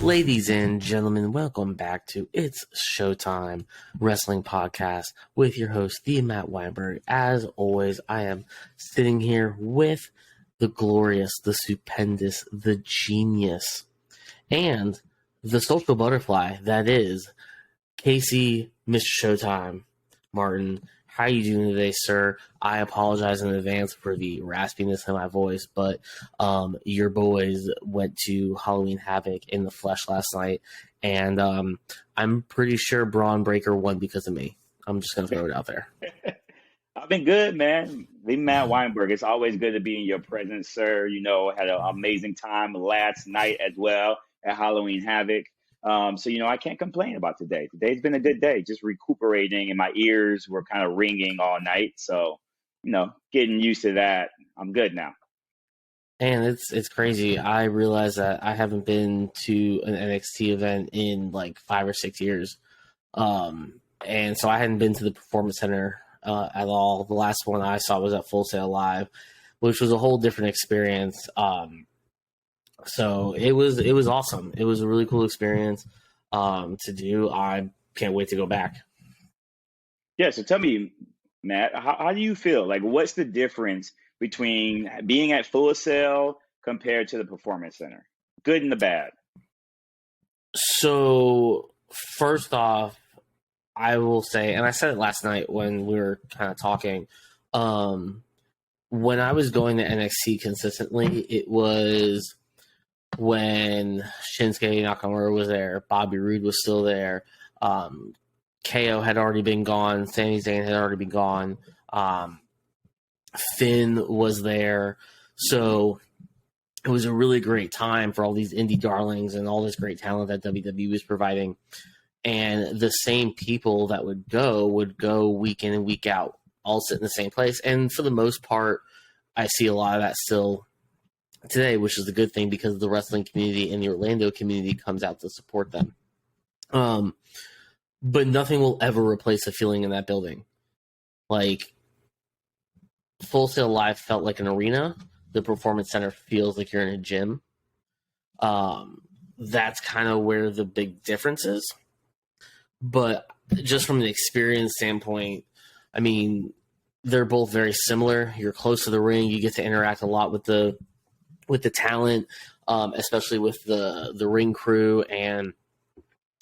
Ladies and gentlemen, welcome back to It's Showtime Wrestling Podcast with your host, the Matt Weinberg. As always, I am sitting here with the glorious, the stupendous, the genius, and the social butterfly that is Casey, Mr. Showtime Martin. How are you doing today, sir? I apologize in advance for the raspiness in my voice, but your boys went to Halloween Havoc in the flesh last night, and I'm pretty sure Braun Breaker won because of me. I'm just going to throw it out there. I've been good, man. Lee Matt Weinberg, it's always good to be in your presence, sir. You know, had an amazing time last night as well at Halloween Havoc. I can't complain about today. Today's been a good day, just recuperating, and my ears were kind of ringing all night. So, getting used to that. I'm good now. And it's crazy. I realize that I haven't been to an NXT event in like 5 or 6 years. And so I hadn't been to the Performance Center at all. The last one I saw was at Full Sail Live, which was a whole different experience. So it was awesome. It was a really cool experience to do. I can't wait to go back. Yeah, so tell me, Matt, how do you feel? Like, what's the difference between being at Full Sail compared to the Performance Center? Good and the bad. So first off, I will say, and I said it last night when we were kind of talking, when I was going to NXT consistently, it was when Shinsuke Nakamura was there, Bobby Roode was still there, KO had already been gone, Sami Zayn had already been gone, Finn was there. So it was a really great time for all these indie darlings and all this great talent that WWE was providing. And the same people that would go week in and week out, all sit in the same place. And for the most part, I see a lot of that still today, which is a good thing because the wrestling community and the Orlando community comes out to support them. But nothing will ever replace the feeling in that building. Like, Full Sail Live felt like an arena. The Performance Center feels like you're in a gym. That's kind of where the big difference is. But just from an experience standpoint, I mean, they're both very similar. You're close to the ring. You get to interact a lot with the talent, especially with the ring crew, and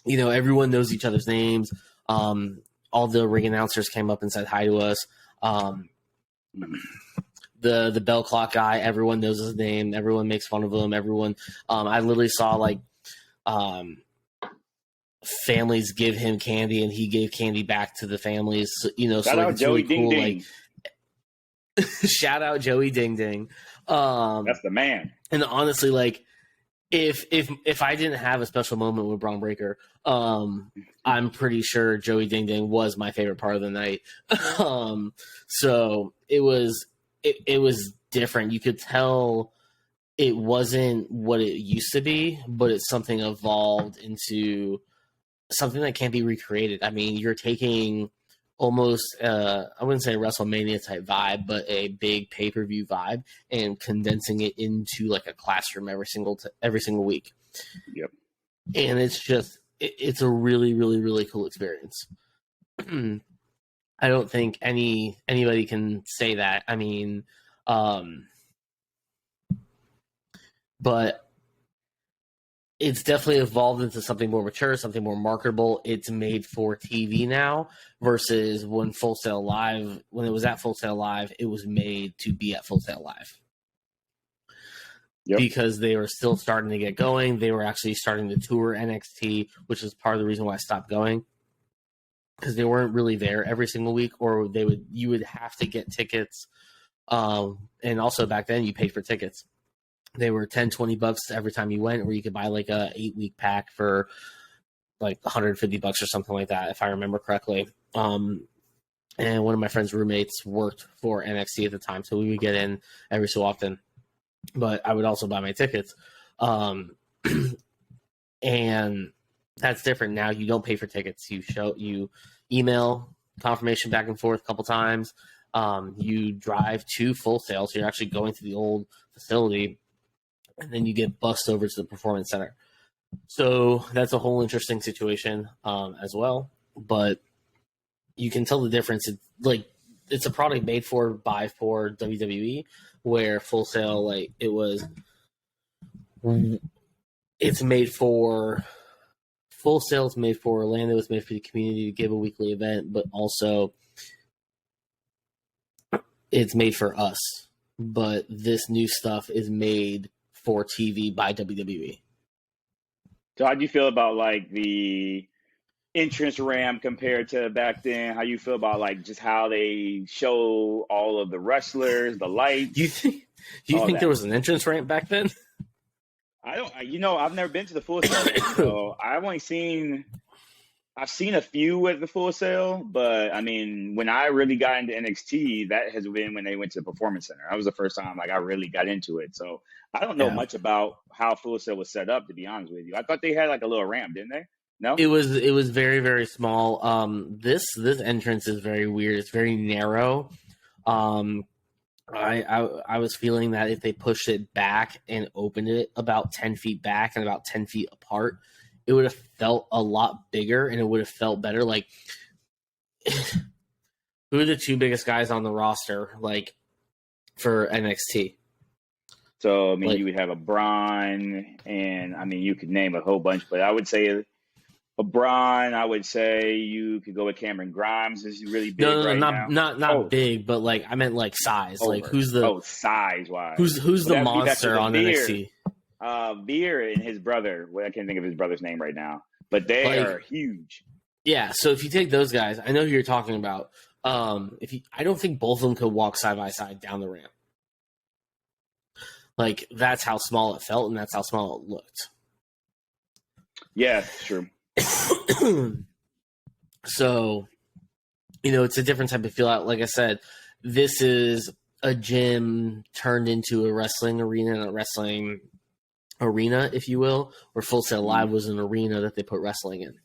everyone knows each other's names. All the ring announcers came up and said hi to us. The bell clock guy, everyone knows his name. Everyone makes fun of him. Everyone, I literally saw like families give him candy, and he gave candy back to the families. So, Shout out Joey really Ding cool. Ding. Like, shout out Joey Ding Ding. That's the man. And honestly, like, if I didn't have a special moment with Braun Breaker, I'm pretty sure Joey Ding Ding was my favorite part of the night. So it was different. You could tell it wasn't what it used to be, but it's something evolved into something that can't be recreated. I mean, you're taking almost I wouldn't say a WrestleMania type vibe, but a big pay-per-view vibe, and condensing it into like a classroom every single week. Yep. And it's just it's a really, really, really cool experience. I don't think anybody can say that. I mean, but it's definitely evolved into something more mature, something more marketable. It's made for TV now versus when it was at Full Sail Live, it was made to be at Full Sail Live. Yep. Because they were still starting to get going. They were actually starting to tour NXT, which is part of the reason why I stopped going. Because they weren't really there every single week, or you would have to get tickets. And also back then you paid for tickets. They were $10-$20 every time you went, or you could buy like a 8-week pack for like $150 or something like that, if I remember correctly. And one of my friend's roommates worked for NXT at the time, so we would get in every so often. But I would also buy my tickets. And that's different now. You don't pay for tickets. You email confirmation back and forth a couple times. You drive to Full Sail, so you're actually going to the old facility, and then you get bussed over to the Performance Center. So that's a whole interesting situation as well. But you can tell the difference. It's a product made for WWE, where Full Sail, like, it's made for Full Sail. It's made for Orlando. It's made for the community to give a weekly event, but also it's made for us. But this new stuff is made for TV by WWE. So how do you feel about like the entrance ramp compared to back then? How you feel about like just how they show all of the wrestlers, the lights, Do you all think that? there was an entrance ramp back then? I don't. I've never been to the Full Sail, so I've seen a few at the Full Sail, but I mean, when I really got into NXT, that has been when they went to the Performance Center. That was the first time like I really got into it. So I don't know Yeah. much about how Full Sail was set up, to be honest with you. I thought they had like a little ramp, didn't they? No. It was very, very small. This entrance is very weird. It's very narrow. Um, I was feeling that if they pushed it back and opened it about 10 feet back and about 10 feet apart, it would have felt a lot bigger and it would have felt better. Like, who are the two biggest guys on the roster? Like, for NXT? So I mean, Like, you would have a Braun, and I mean, you could name a whole bunch, but I would say a Braun. I would say you could go with Cameron Grimes. Is really big no, right not now. not not Oh, big, but like I meant like size. Like, over. Oh, size wise. who's Well, the that would be back to monster the on Veer. NXT? Veer and his brother. Well, I can't think of his brother's name right now, but they Like, are huge. yeah. So if you take those guys, I know who you're talking about. I don't think both of them could walk side by side down the ramp. Like, that's how small it felt, and that's how small it looked. Yeah, true. So, it's a different type of feel out. Like I said, this is a gym turned into a wrestling arena, and a wrestling arena, if you will, where Full Sail Live was an arena that they put wrestling in.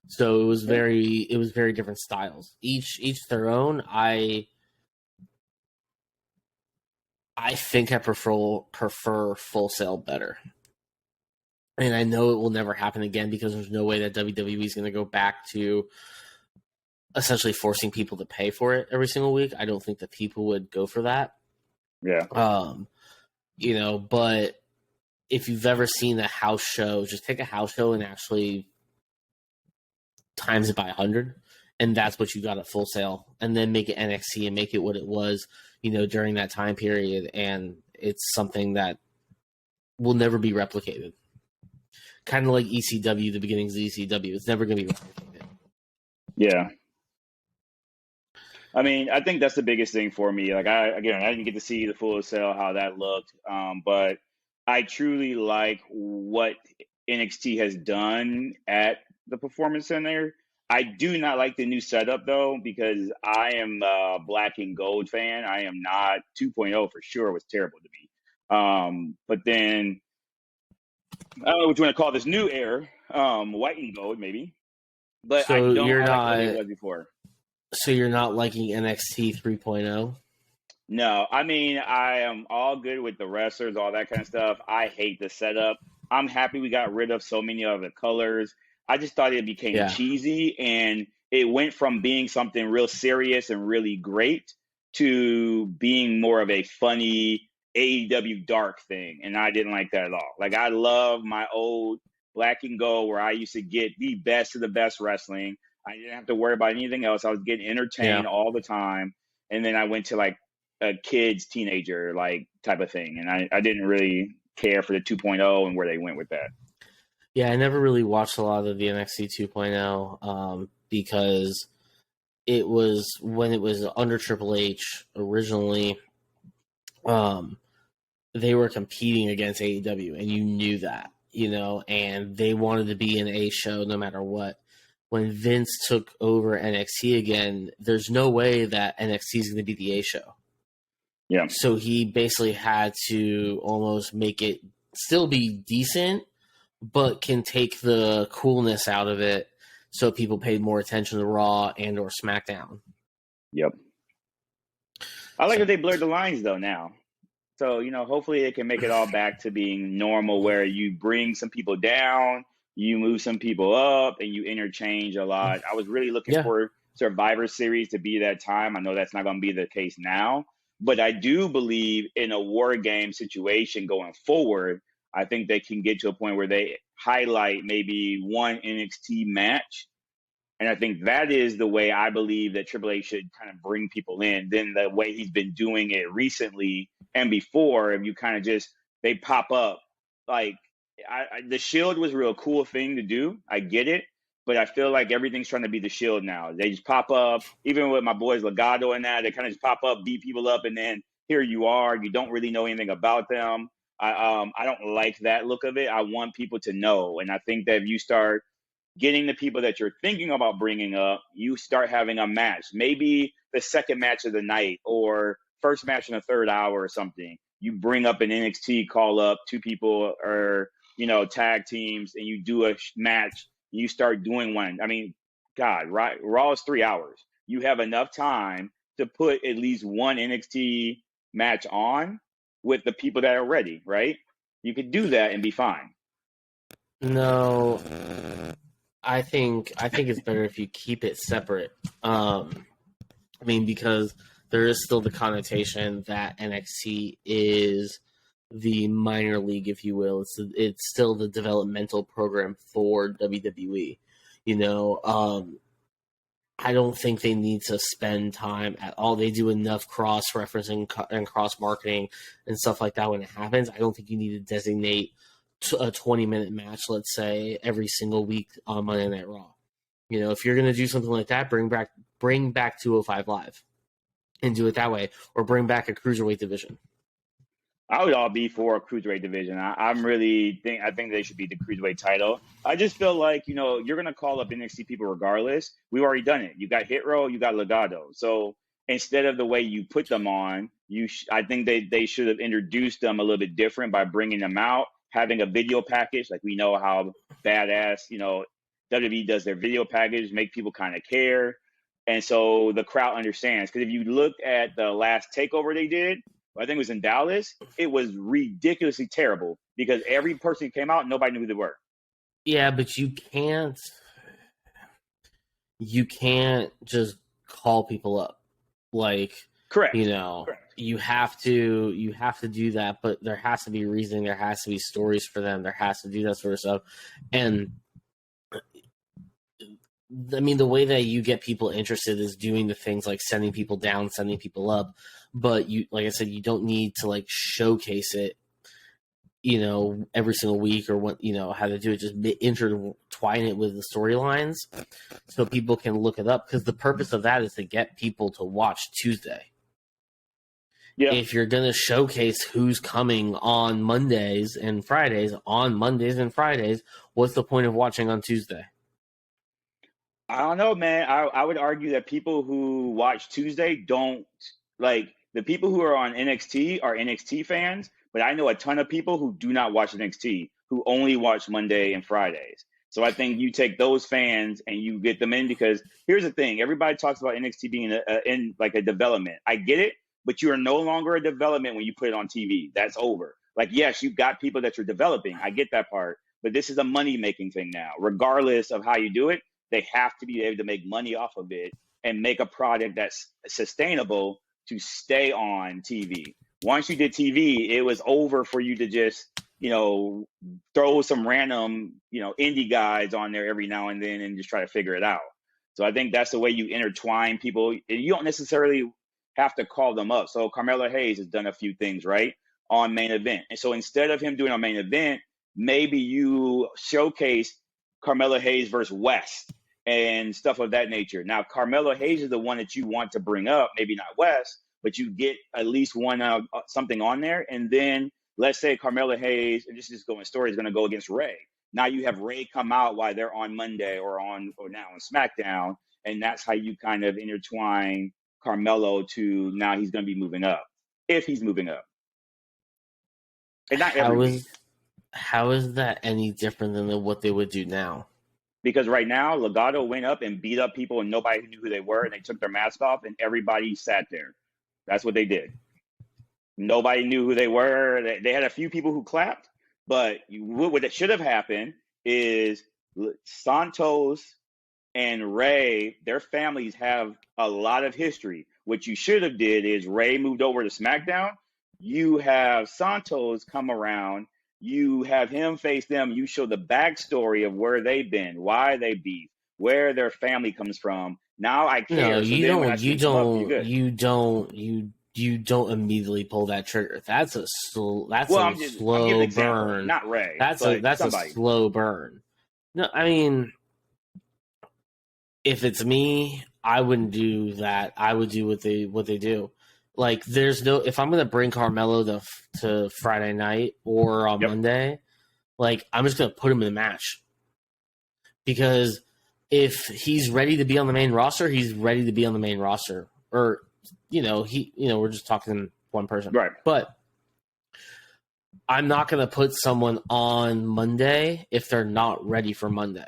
So it was very different styles. Each their own. I think I prefer Full Sail better. And I know it will never happen again because there's no way that WWE is going to go back to essentially forcing people to pay for it every single week. I don't think that people would go for that. Yeah. But if you've ever seen a house show, just take a house show and actually times it by 100, and that's what you got at Full Sail, and then make it NXT and make it what it was, during that time period, and it's something that will never be replicated. Kind of like ECW, the beginnings of ECW. It's never going to be replicated. Yeah. I mean, I think that's the biggest thing for me. Like, I didn't get to see the Full Sail, how that looked, but I truly like what NXT has done at the Performance Center. I do not like the new setup, though, because I am a black and gold fan. I am not 2.0 for sure. Was terrible to me. But then, I don't know what you want to call this new era, white and gold, maybe. But So I you're like not. what it was before. So you're not liking NXT 3.0? No, I mean, I am all good with the wrestlers, all that kind of stuff. I hate the setup. I'm happy we got rid of so many of the colors. I just thought it became Yeah. cheesy, and it went from being something real serious and really great to being more of a funny AEW dark thing. And I didn't like that at all. Like, I love my old black and gold where I used to get the best of the best wrestling. I didn't have to worry about anything else. I was getting entertained all the time. And then I went to like a kid's teenager like type of thing, and I didn't really care for the 2.0 and where they went with that. Yeah, I never really watched a lot of the NXT 2.0 because it was when it was under Triple H originally. They were competing against AEW, and you knew that, and they wanted to be an A show no matter what. When Vince took over NXT again, there's no way that NXT is going to be the A show. Yeah. So he basically had to almost make it still be decent, but can take the coolness out of it so people paid more attention to Raw and or SmackDown. Yep. I like that they blurred the lines though now. So, hopefully they can make it all back to being normal where you bring some people down, you move some people up, and you interchange a lot. I was really looking Yeah, for Survivor Series to be that time. I know that's not going to be the case now, but I do believe in a war game situation going forward. I think they can get to a point where they highlight maybe one NXT match, and I think that is the way I believe that Triple H should kind of bring people in. Then the way he's been doing it recently and before, if you kind of just they pop up, like the Shield was a real cool thing to do. I get it, but I feel like everything's trying to be the Shield now. They just pop up, even with my boys Legado and that. They kind of just pop up, beat people up, and then here you are. You don't really know anything about them. I don't like that look of it. I want people to know, and I think that if you start getting the people that you're thinking about bringing up, you start having a match, maybe the second match of the night or first match in the third hour or something. You bring up an NXT call up, two people or, tag teams, and you do a match. You start doing one. I mean, God, right? Raw is 3 hours. You have enough time to put at least one NXT match on with the people that are ready, right? You could do that and be fine. no, I think it's better if you keep it separate. I mean, because there is still the connotation that NXT is the minor league, if you will. It's still the developmental program for WWE. I don't think they need to spend time at all. They do enough cross referencing and cross marketing and stuff like that when it happens. I don't think you need to designate a 20-minute match, let's say, every single week on Monday Night Raw. If you're going to do something like that, bring back 205 Live and do it that way, or bring back a cruiserweight division. I would all be for a cruiserweight division. I think they should be the cruiserweight title. I just feel like you're gonna call up NXT people regardless. We've already done it. You got Hit Row, you got Legado. So instead of the way you put them on, I think they should have introduced them a little bit different by bringing them out, having a video package. Like we know how badass WWE does their video package, make people kind of care, and so the crowd understands. Because if you look at the last takeover they did, I think it was in Dallas, it was ridiculously terrible because every person who came out, nobody knew who they were. Yeah, but you can't just call people up. Like, Correct. you have to do that, but there has to be reasoning, there has to be stories for them, there has to do that sort of stuff. And I mean, the way that you get people interested is doing the things like sending people down, sending people up. But like I said, you don't need to like showcase it, every single week or what, how to do it. Just intertwine it with the storylines so people can look it up. Because the purpose of that is to get people to watch Tuesday. Yeah. If you're going to showcase who's coming on Mondays and Fridays, what's the point of watching on Tuesday? I don't know, man. I would argue that people who watch Tuesday don't like the people who are on NXT are NXT fans, but I know a ton of people who do not watch NXT who only watch Monday and Fridays. So I think you take those fans and you get them in because here's the thing: everybody talks about NXT being in like a development. I get it, but you are no longer a development when you put it on TV. That's over. Like, yes, you've got people that you're developing. I get that part, but this is a money making thing now. Regardless of how you do it, they have to be able to make money off of it and make a product that's sustainable to stay on TV. Once you did TV, it was over for you to just, throw some random, indie guys on there every now and then and just try to figure it out. So I think that's the way you intertwine people. And you don't necessarily have to call them up. So Carmelo Hayes has done a few things, right, on main event. And so instead of him doing a main event, maybe you showcase Carmelo Hayes versus West and stuff of that nature. Now, Carmelo Hayes is the one that you want to bring up, maybe not West, but you get at least one something on there. And then let's say Carmelo Hayes, and this is going story, is going to go against Ray. Now you have Ray come out while they're on Monday or now on SmackDown, and that's how you kind of intertwine Carmelo to now he's going to be moving up, if he's moving up. And not every week. How is that any different than what they would do now? Because right now, Legado went up and beat up people and nobody knew who they were, and they took their mask off and everybody sat there. That's what they did. Nobody knew who they were. They had a few people who clapped, but what should have happened is Santos and Ray, their families have a lot of history. What you should have did is Ray moved over to SmackDown. You have Santos come around. You have him face them. You show the backstory of where they've been, why they beef, where their family comes from. Now I No, care. So you then when I don't. see You him come up, you're don't. good. You don't immediately pull that trigger. That's a Well, I'm giving an slow example, burn. not Ray, That's but a somebody. slow burn. No, I mean, if it's me, I wouldn't do that. I would do what they do. Like, there's no, if I'm gonna bring Carmelo to Friday night or on Yep. Monday, like, I'm just gonna put him in the match, because if he's ready to be on the main roster, he's ready to be on the main roster. Or, we're just talking one person, Right. But I'm not gonna put someone on Monday if they're not ready for Monday.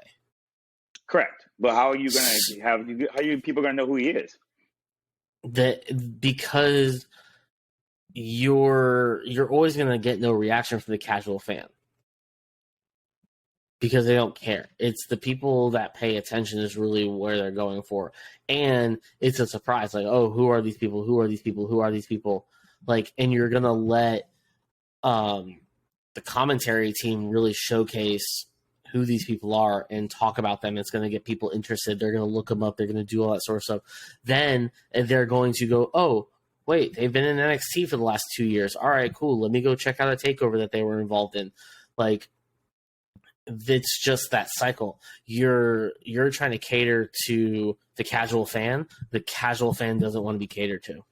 Correct. But how are you gonna how are you people gonna know who he is? Because you're always gonna get no reaction from the casual fan, because they don't care. It's the people that pay attention is really where they're going for. And it's a surprise, like, oh, who are these people? Who are these people? Who are these people? Like, and you're gonna let the commentary team really showcase who these people are and talk about them. It's going to get people interested. They're going to look them up. They're going to do all that sort of stuff. Then they're going to go, oh, wait, they've been in NXT for the last 2 years. All right, cool. Let me go check out a takeover that they were involved in. Like, it's just that cycle. You're trying to cater to the casual fan. The casual fan doesn't want to be catered to.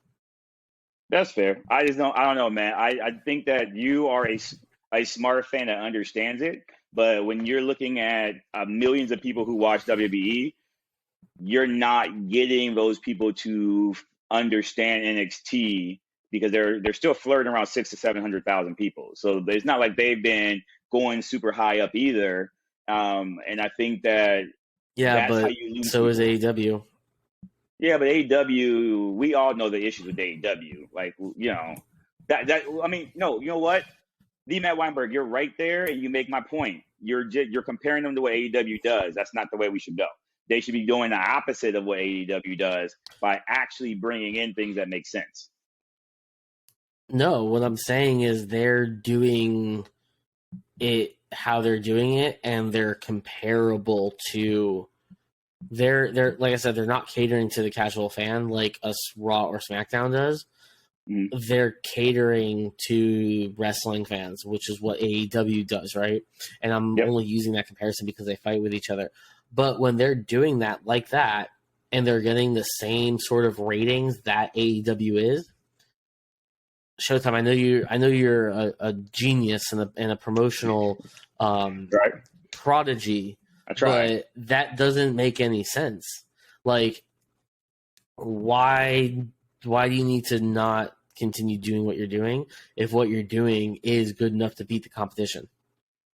That's fair. I don't know, man. I think that you are a smart fan that understands it. But when you're looking at millions of people who watch WWE, you're not getting those people to understand NXT, because they're still flirting around 600,000 to 700,000 people. So it's not like they've been going super high up either. And I think that that's how you lose. So people. is AEW. Yeah, but AEW, we all know the issues with AEW. Like, I mean, no, you know what? D. Matt Weinberg, you're right there, and you make my point. You're comparing them to what AEW does. That's not the way we should go. They should be doing the opposite of what AEW does by actually bringing in things that make sense. No, what I'm saying is they're doing it how they're doing it, and they're comparable to. They're like I said, they're not catering to the casual fan like us Raw or SmackDown does. Mm-hmm. They're catering to wrestling fans, which is what AEW does, right? And I'm only using that comparison because they fight with each other. But when they're doing that like that, and they're getting the same sort of ratings that AEW is, Showtime, I know you're a genius and a promotional prodigy. I try. But that doesn't make any sense. Like, why do you need to not continue doing what you're doing if what you're doing is good enough to beat the competition?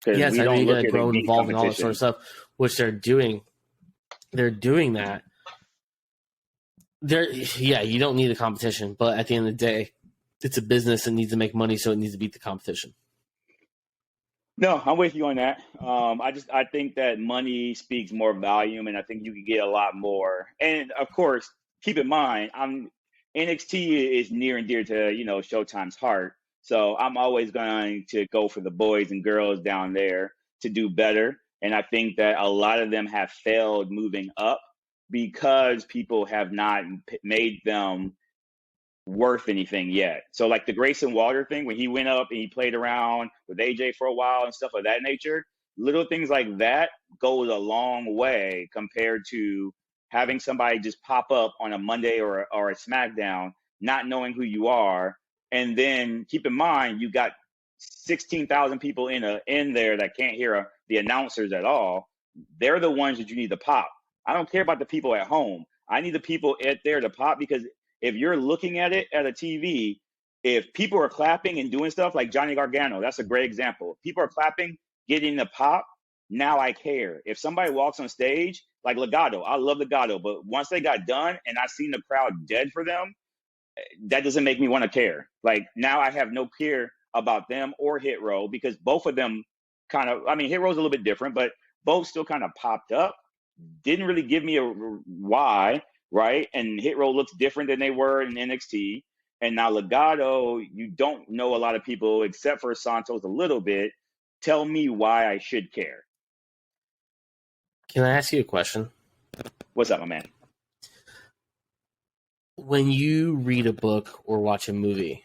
Yes, I know you got to grow involved in all that sort of stuff, which they're doing. They're doing that. You don't need a competition, but at the end of the day, it's a business that needs to make money, so it needs to beat the competition. No, I'm with you on that. I think that money speaks more volume, and I think you can get a lot more. And of course, keep in mind, NXT is near and dear to Showtime's heart. So I'm always going to go for the boys and girls down there to do better. And I think that a lot of them have failed moving up because people have not made them worth anything yet. So like the Grayson Waller thing, when he went up and he played around with AJ for a while and stuff of that nature, little things like that goes a long way compared to having somebody just pop up on a Monday or a SmackDown, not knowing who you are. And then keep in mind, you got 16,000 people in there that can't hear the announcers at all. They're the ones that you need to pop. I don't care about the people at home. I need the people at there to pop, because if you're looking at it at a TV, if people are clapping and doing stuff like Johnny Gargano, that's a great example. People are clapping, getting the pop. Now I care. If somebody walks on stage, like Legado, I love Legado, but once they got done and I seen the crowd dead for them, that doesn't make me want to care. Like now I have no care about them or Hit Row because both of them kind of, I mean, Hit Row's a little bit different, but both still kind of popped up. Didn't really give me a why, right? And Hit Row looks different than they were in NXT. And now Legado, you don't know a lot of people except for Santos a little bit. Tell me why I should care. Can I ask you a question? What's up, my man? When you read a book or watch a movie,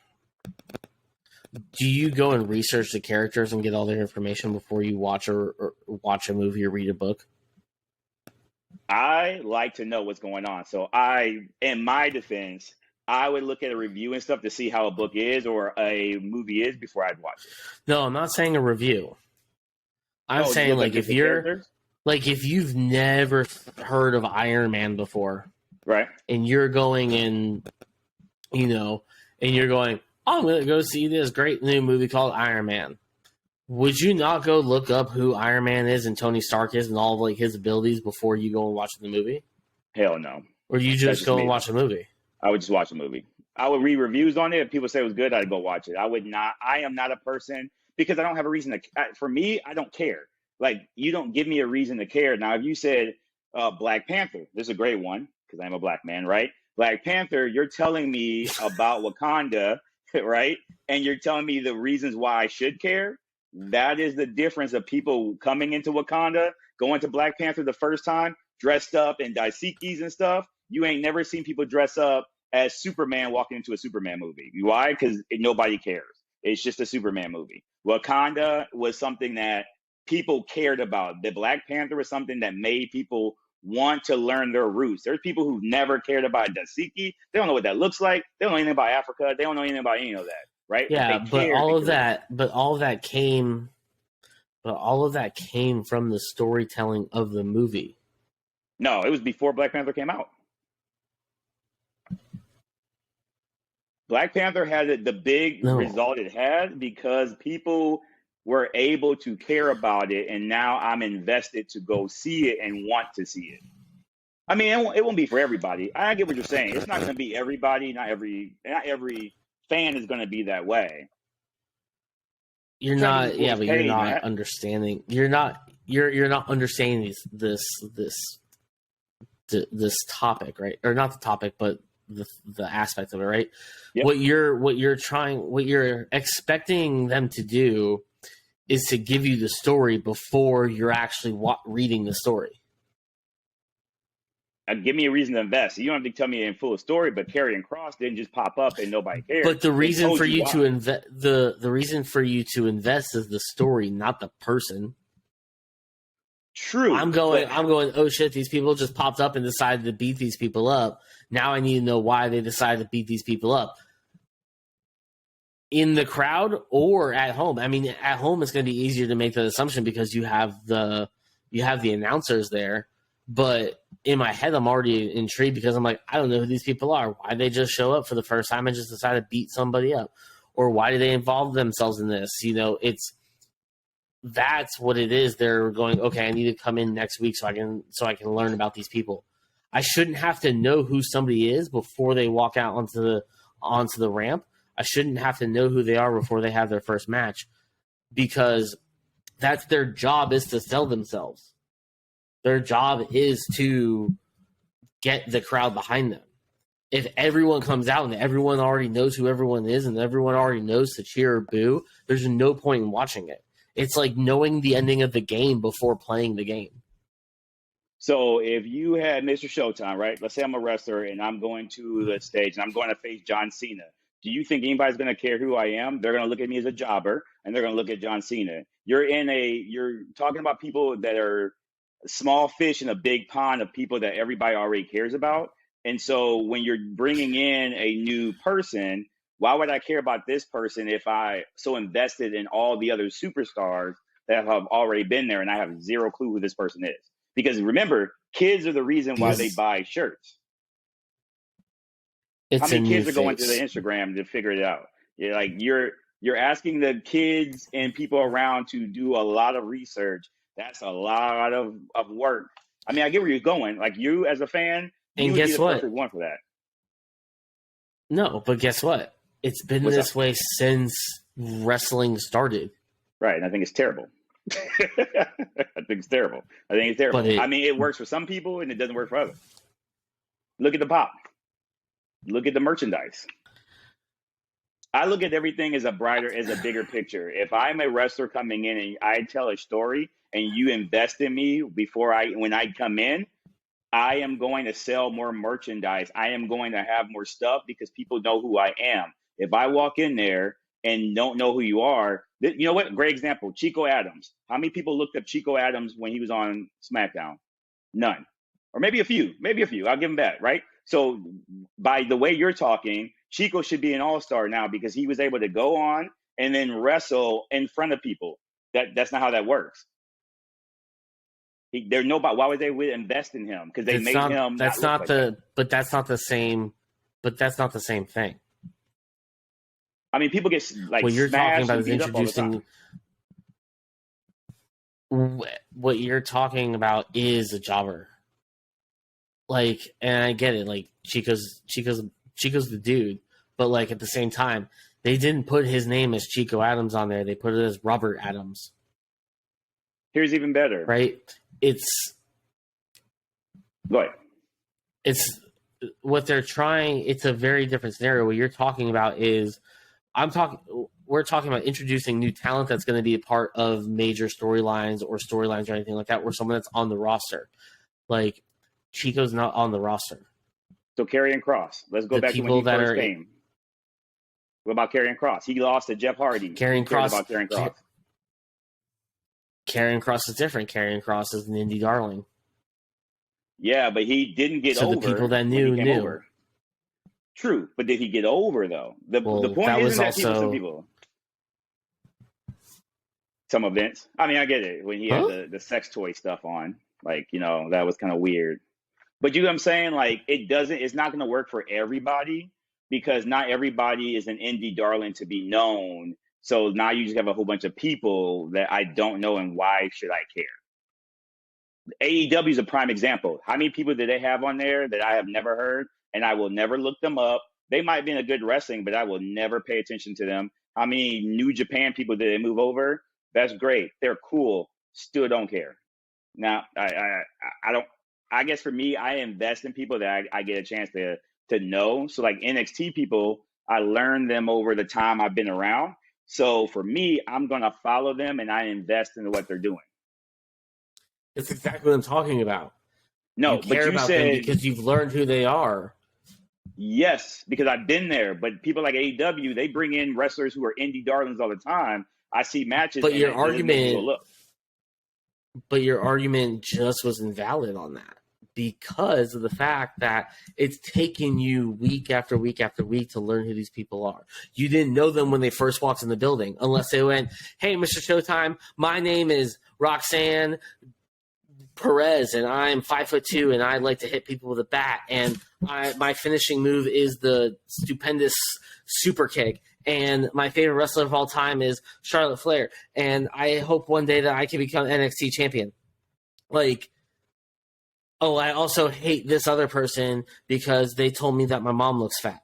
do you go and research the characters and get all their information before you watch or watch a movie or read a book? I like to know what's going on. So in my defense, I would look at a review and stuff to see how a book is or a movie is before I'd watch it. No, I'm not saying a review. I'm saying like if you're like if you've never heard of Iron Man before, right? And you're going and you're going, oh, I'm gonna go see this great new movie called Iron Man. Would you not go look up who Iron Man is and Tony Stark is and all of like his abilities before you go and watch the movie? Hell no. Or you just go and watch a movie? I would just watch a movie. I would read reviews on it. If people say it was good, I'd go watch it. I would not. I am not a person because I don't have a reason to. For me, I don't care. Like you don't give me a reason to care. Now, if you said Black Panther, this is a great one because I'm a black man, right? Black Panther, you're telling me about Wakanda, right? And you're telling me the reasons why I should care. That is the difference of people coming into Wakanda, going to Black Panther the first time, dressed up in daisikis and stuff. You ain't never seen people dress up as Superman walking into a Superman movie. Why? Because nobody cares. It's just a Superman movie. Wakanda was something that people cared about. The Black Panther was something that made people want to learn their roots. There's people who've never cared about Daisiki. They don't know what that looks like. They don't know anything about Africa. They don't know anything about any of that, right? Yeah, but all of that came from the storytelling of the movie. No, it was before Black Panther came out. Black Panther had the big result it had because people were able to care about it, and now I'm invested to go see it and want to see it. I mean, it won't be for everybody. I get what you're saying. It's not going to be everybody. Not every fan is going to be that way. You're not, yeah, but you're not understanding. You're not understanding this topic, right? Or not the topic, but the aspect of it, right? Yep. What you're expecting them to do is to give you the story before you're actually reading the story. Give me a reason to invest. You don't have to tell me in full story, but Karrion Kross didn't just pop up and nobody cared. But the reason for you to invest, the reason for you to invest is the story, not the person. True. I'm going, oh shit, these people just popped up and decided to beat these people up. Now I need to know why they decided to beat these people up. In the crowd or at home. I mean, at home it's going to be easier to make that assumption because you have the announcers there. But in my head, I'm already intrigued because I'm like, I don't know who these people are. Why they just show up for the first time and just decide to beat somebody up? Or why do they involve themselves in this? That's what it is. They're going, okay, I need to come in next week so I can learn about these people. I shouldn't have to know who somebody is before they walk out onto the ramp. I shouldn't have to know who they are before they have their first match because that's their job, is to sell themselves. Their job is to get the crowd behind them. If everyone comes out and everyone already knows who everyone is and everyone already knows to cheer or boo, there's no point in watching it. It's like knowing the ending of the game before playing the game. So if you had Mr. Showtime, right? Let's say I'm a wrestler and I'm going to the stage and I'm going to face John Cena. Do you think anybody's going to care who I am? They're going to look at me as a jobber and they're going to look at John Cena. You're talking about people that are small fish in a big pond of people that everybody already cares about. And so when you're bringing in a new person, why would I care about this person if I so invested in all the other superstars that have already been there and I have zero clue who this person is? Because remember, kids are the reason why they buy shirts. How many kids are going to the Instagram to figure it out? You're asking the kids and people around to do a lot of research. That's a lot of work. I mean, I get where you're going. Like you as a fan, and you guess would be the what? perfect one for that. No, but guess what? It's been What's this up? way since wrestling started. Right, and I think it's terrible. I think it's terrible. I think it's terrible. But it I mean, it works for some people and it doesn't work for others. Look at the pop. Look at the merchandise. I look at everything as a bigger picture. If I'm a wrestler coming in and I tell a story and you invest in me when I come in, I am going to sell more merchandise. I am going to have more stuff because people know who I am. If I walk in there and don't know who you are, you know what? Great example, Chico Adams. How many people looked up Chico Adams when he was on SmackDown? None. Or maybe a few. I'll give him that, right? So by the way you're talking, Chico should be an all-star now because he was able to go on and then wrestle in front of people. That's not how that works. They're nobody. Why would they invest in him? Because they made him. That's not the. But that's not the same. But that's not the same thing. I mean, people get like what you're talking about is introducing. What you're talking about is a jobber. Like, and I get it. Like Chico's the dude, but like at the same time, they didn't put his name as Chico Adams on there. They put it as Robert Adams. Here's even better, right? It's what they're trying. It's a very different scenario. What you're talking about is we're talking about introducing new talent that's going to be a part of major storylines or anything like that, or someone that's on the roster. Like Chico's not on the roster. So Karrion Kross. Let's go back to when he first came. What about Karrion Kross? He lost to Jeff Hardy. Karrion Kross. Karrion Kross is different. Karrion Kross is an indie darling. Yeah, but he didn't get over. So the people that knew. Over. True, but did he get over though? The point isn't that some people. Some events. I mean, I get it when he had the sex toy stuff on. Like, that was kind of weird. But you know what I'm saying? Like, it's not going to work for everybody because not everybody is an indie darling to be known. So now you just have a whole bunch of people that I don't know, and why should I care? AEW is a prime example. How many people did they have on there that I have never heard, and I will never look them up? They might be in a good wrestling, but I will never pay attention to them. How many New Japan people did they move over? That's great. They're cool. Still don't care. Now, I don't. I guess for me, I invest in people that I get a chance to know. So like NXT people, I learned them over the time I've been around. So for me, I'm going to follow them and I invest in what they're doing. It's exactly what I'm talking about. No, but you said them because you've learned who they are. Yes, because I've been there. But people like AEW, they bring in wrestlers who are indie darlings all the time. I see matches. But your argument just was invalid on that because of the fact that it's taken you week after week after week to learn who these people are. You didn't know them when they first walked in the building unless they went, "Hey, Mr. Showtime, my name is Roxanne Perez and I'm 5'2" and I like to hit people with a bat and my finishing move is the stupendous super kick and my favorite wrestler of all time is Charlotte Flair and I hope one day that I can become NXT champion." Like, oh, I also hate this other person because they told me that my mom looks fat.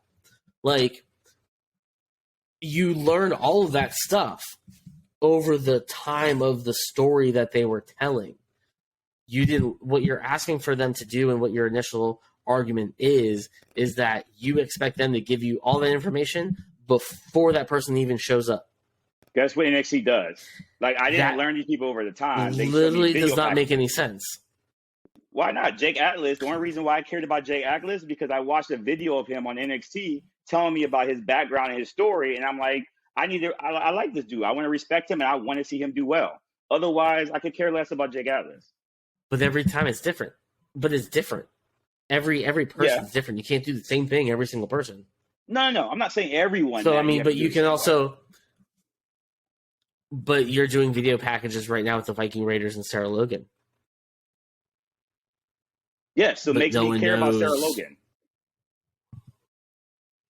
Like, you learn all of that stuff over the time of the story that they were telling. You didn't. What you're asking for them to do and what your initial argument is that you expect them to give you all that information before that person even shows up. That's what NXT does. Like, I didn't learn these people over the time. They literally does not make any sense. Why not? Jake Atlas, the only reason why I cared about Jake Atlas is because I watched a video of him on NXT telling me about his background and his story, and I'm like, I like this dude. I want to respect him, and I want to see him do well. Otherwise, I could care less about Jake Atlas. But every time it's different. But it's different. Every person is different. You can't do the same thing every single person. No. I'm not saying everyone. So, I mean, but you can also... But you're doing video packages right now with the Viking Raiders and Sarah Logan. Yes, so it makes me care about Sarah Logan.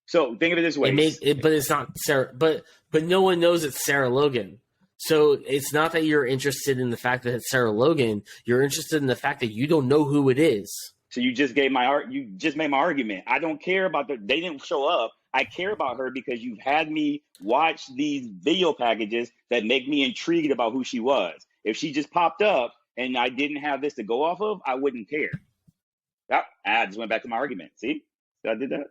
So think of it this way. But it's not Sarah. But no one knows it's Sarah Logan. So it's not that you're interested in the fact that it's Sarah Logan. You're interested in the fact that you don't know who it is. So you just made my argument. I don't care about they didn't show up. I care about her because you've had me watch these video packages that make me intrigued about who she was. If she just popped up and I didn't have this to go off of, I wouldn't care. Yep, I just went back to my argument. See, I did that.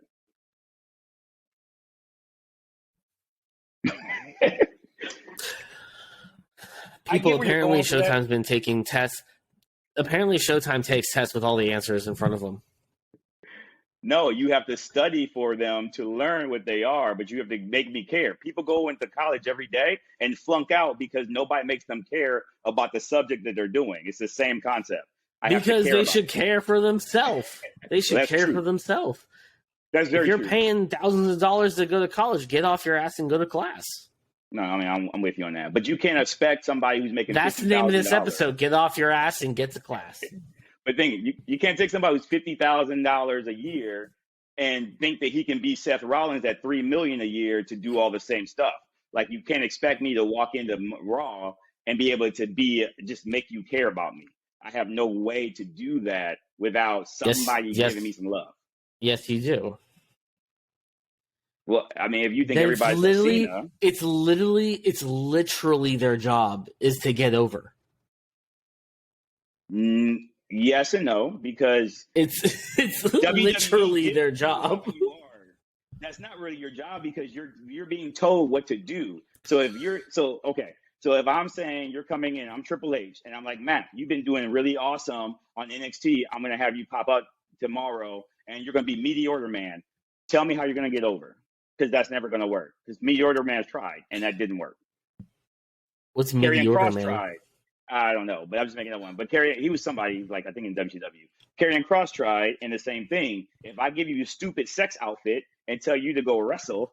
People apparently Showtime's been taking tests. Apparently, Showtime takes tests with all the answers in front of them. No, you have to study for them to learn what they are, but you have to make me care. People go into college every day and flunk out because nobody makes them care about the subject that they're doing. It's the same concept. Because they should care for themselves. They should care for themselves. That's very true. If you're paying thousands of dollars to go to college, get off your ass and go to class. No, I mean, I'm with you on that. But you can't expect somebody who's making That's the name of this episode. Get off your ass and get to class. But you can't take somebody who's $50,000 a year and think that he can be Seth Rollins at $3 million a year to do all the same stuff. Like, you can't expect me to walk into Raw and be able to just make you care about me. I have no way to do that without somebody giving me some love. Yes, you do. Well, I mean, if you think everybody's Cena, it's literally their job is to get over. Yes and no, because it's literally their job. That's not really your job because you're being told what to do. So if I'm saying you're coming in, I'm Triple H, and I'm like, Matt, you've been doing really awesome on NXT. I'm going to have you pop up tomorrow, and you're going to be Mediocre Man. Tell me how you're going to get over, because that's never going to work. Because Mediocre Man's tried, and that didn't work. What's Mediocre Man? Tried. I don't know, but I'm just making that one. But he was somebody, like, I think in WCW. Karrion Kross tried, and the same thing. If I give you a stupid sex outfit and tell you to go wrestle,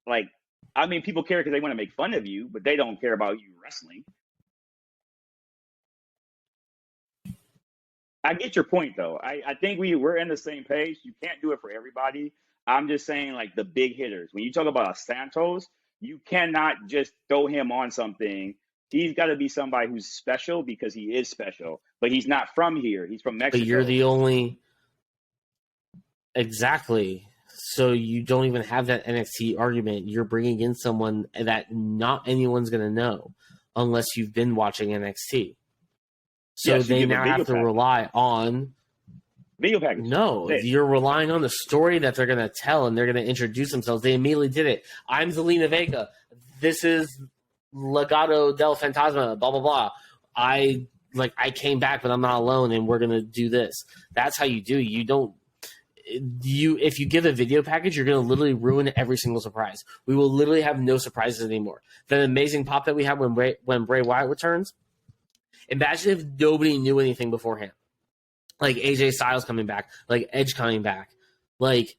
like, I mean, people care because they want to make fun of you, but they don't care about you wrestling. I get your point, though. I think we're in the same page. You can't do it for everybody. I'm just saying, like, the big hitters. When you talk about Santos, you cannot just throw him on something. He's got to be somebody who's special because he is special. But he's not from here. He's from Mexico. But you're the only... Exactly. So you don't even have that NXT argument. You're bringing in someone that not anyone's going to know unless you've been watching NXT. So they now have to rely on... Video package. No, you're relying on the story that they're going to tell, and they're going to introduce themselves. They immediately did it. I'm Zelina Vega. This is Legado del Fantasma, blah, blah, blah. I came back, but I'm not alone, and we're going to do this. That's how you do. If you give a video package, you're going to literally ruin every single surprise. We will literally have no surprises anymore. That amazing pop that we had when Bray Wyatt returns, imagine if nobody knew anything beforehand. Like AJ Styles coming back, like Edge coming back. Like,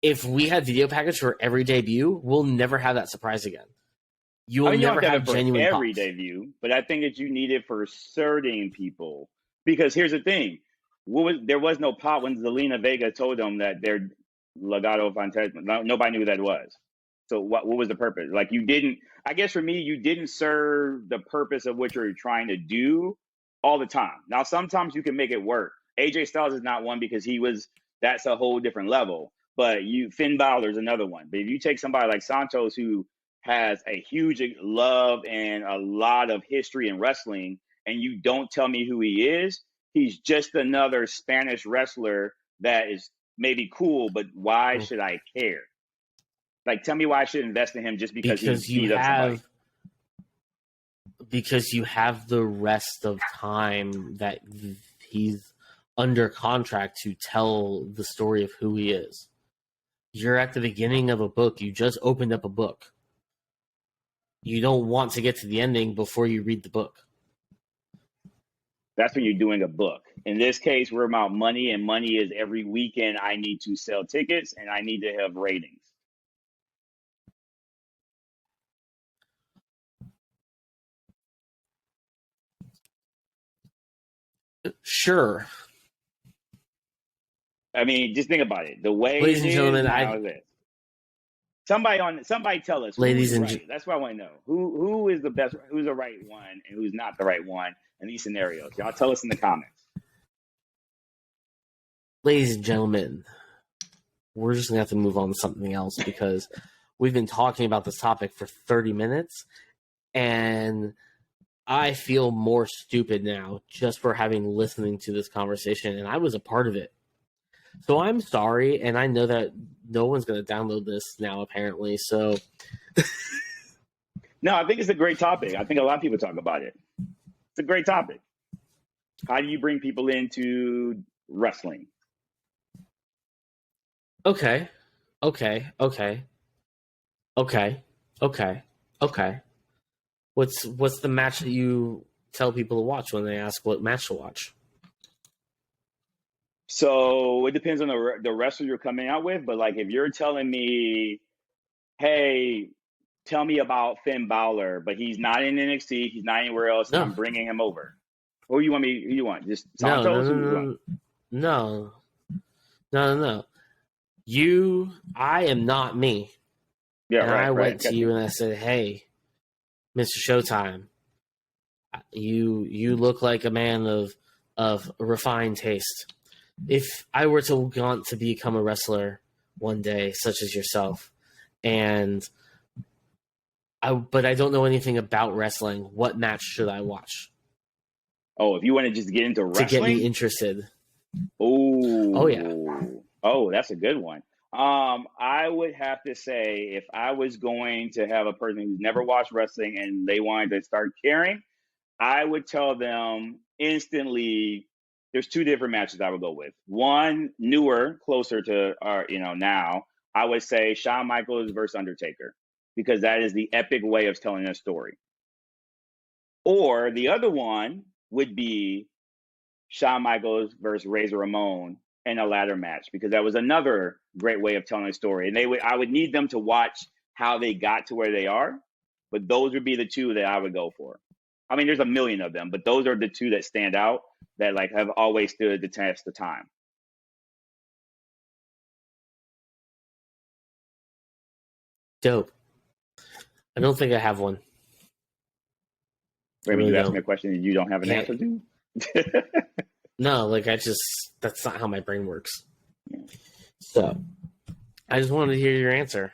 if we had video package for every debut, we'll never have that surprise again. You will never have genuine every pops. Debut, but I think that you need it for certain people. Because here's the thing. There was no pop when Zelina Vega told them that they're Legado Fantasma. Nobody knew who that was. So what was the purpose? Like, you didn't, I guess for me, you didn't serve the purpose of what you're trying to do all the time. Now, sometimes you can make it work. AJ Styles is not one because that's a whole different level. But Finn Balor's another one. But if you take somebody like Santos, who has a huge love and a lot of history in wrestling, and you don't tell me who he is, he's just another Spanish wrestler that is maybe cool, but why should I care? Like, tell me why I should invest in him just because you have the rest of time that he's under contract to tell the story of who he is. You're at the beginning of a book. You just opened up a book. You don't want to get to the ending before you read the book. That's when you're doing a book. In this case, we're about money, and money is every weekend I need to sell tickets and I need to have ratings. Sure. I mean, just think about it. The way, ladies and gentlemen, somebody tell us. Ladies and that's what I want to know. Who is the best? Who's the right one, and who's not the right one in these scenarios? Y'all tell us in the comments. Ladies and gentlemen, we're just gonna have to move on to something else because we've been talking about this topic for 30 minutes, and I feel more stupid now just for having listening to this conversation, and I was a part of it. So I'm sorry, and I know that no one's going to download this now, apparently. So, No, I think it's a great topic. I think a lot of people talk about it. It's a great topic. How do you bring people into wrestling? okay. What's the match that you tell people to watch when they ask what match to watch? So it depends on the wrestler you're coming out with. But like, if you're telling me, hey, tell me about Finn Balor, but he's not in NXT, he's not anywhere else, and No. I'm bringing him over. Who you want me? Who you want? Just No, Santos? no. I am not me. Yeah, and right. I went Right. to you and I said, "Hey, Mr. Showtime, you look like a man of refined taste. If I were to want to become a wrestler one day, such as yourself, but I don't know anything about wrestling, what match should I watch Oh, if you want to just get into wrestling, to get me interested?" Oh yeah. Oh, that's a good one. I would have to say if I was going to have a person who's never watched wrestling and they wanted to start caring, I would tell them instantly there's two different matches I would go with. One newer, closer to our, now, I would say Shawn Michaels versus Undertaker, because that is the epic way of telling a story. Or the other one would be Shawn Michaels versus Razor Ramon in a ladder match, because that was another great way of telling a story. And I would need them to watch how they got to where they are, but those would be the two that I would go for. I mean, there's a million of them, but those are the two that stand out that like have always stood the test of time. Dope. I don't think I have one. Wait a minute, you asked me a question and you don't have an Yeah. answer to? No, that's not how my brain works. Yeah. So, I just wanted to hear your answer.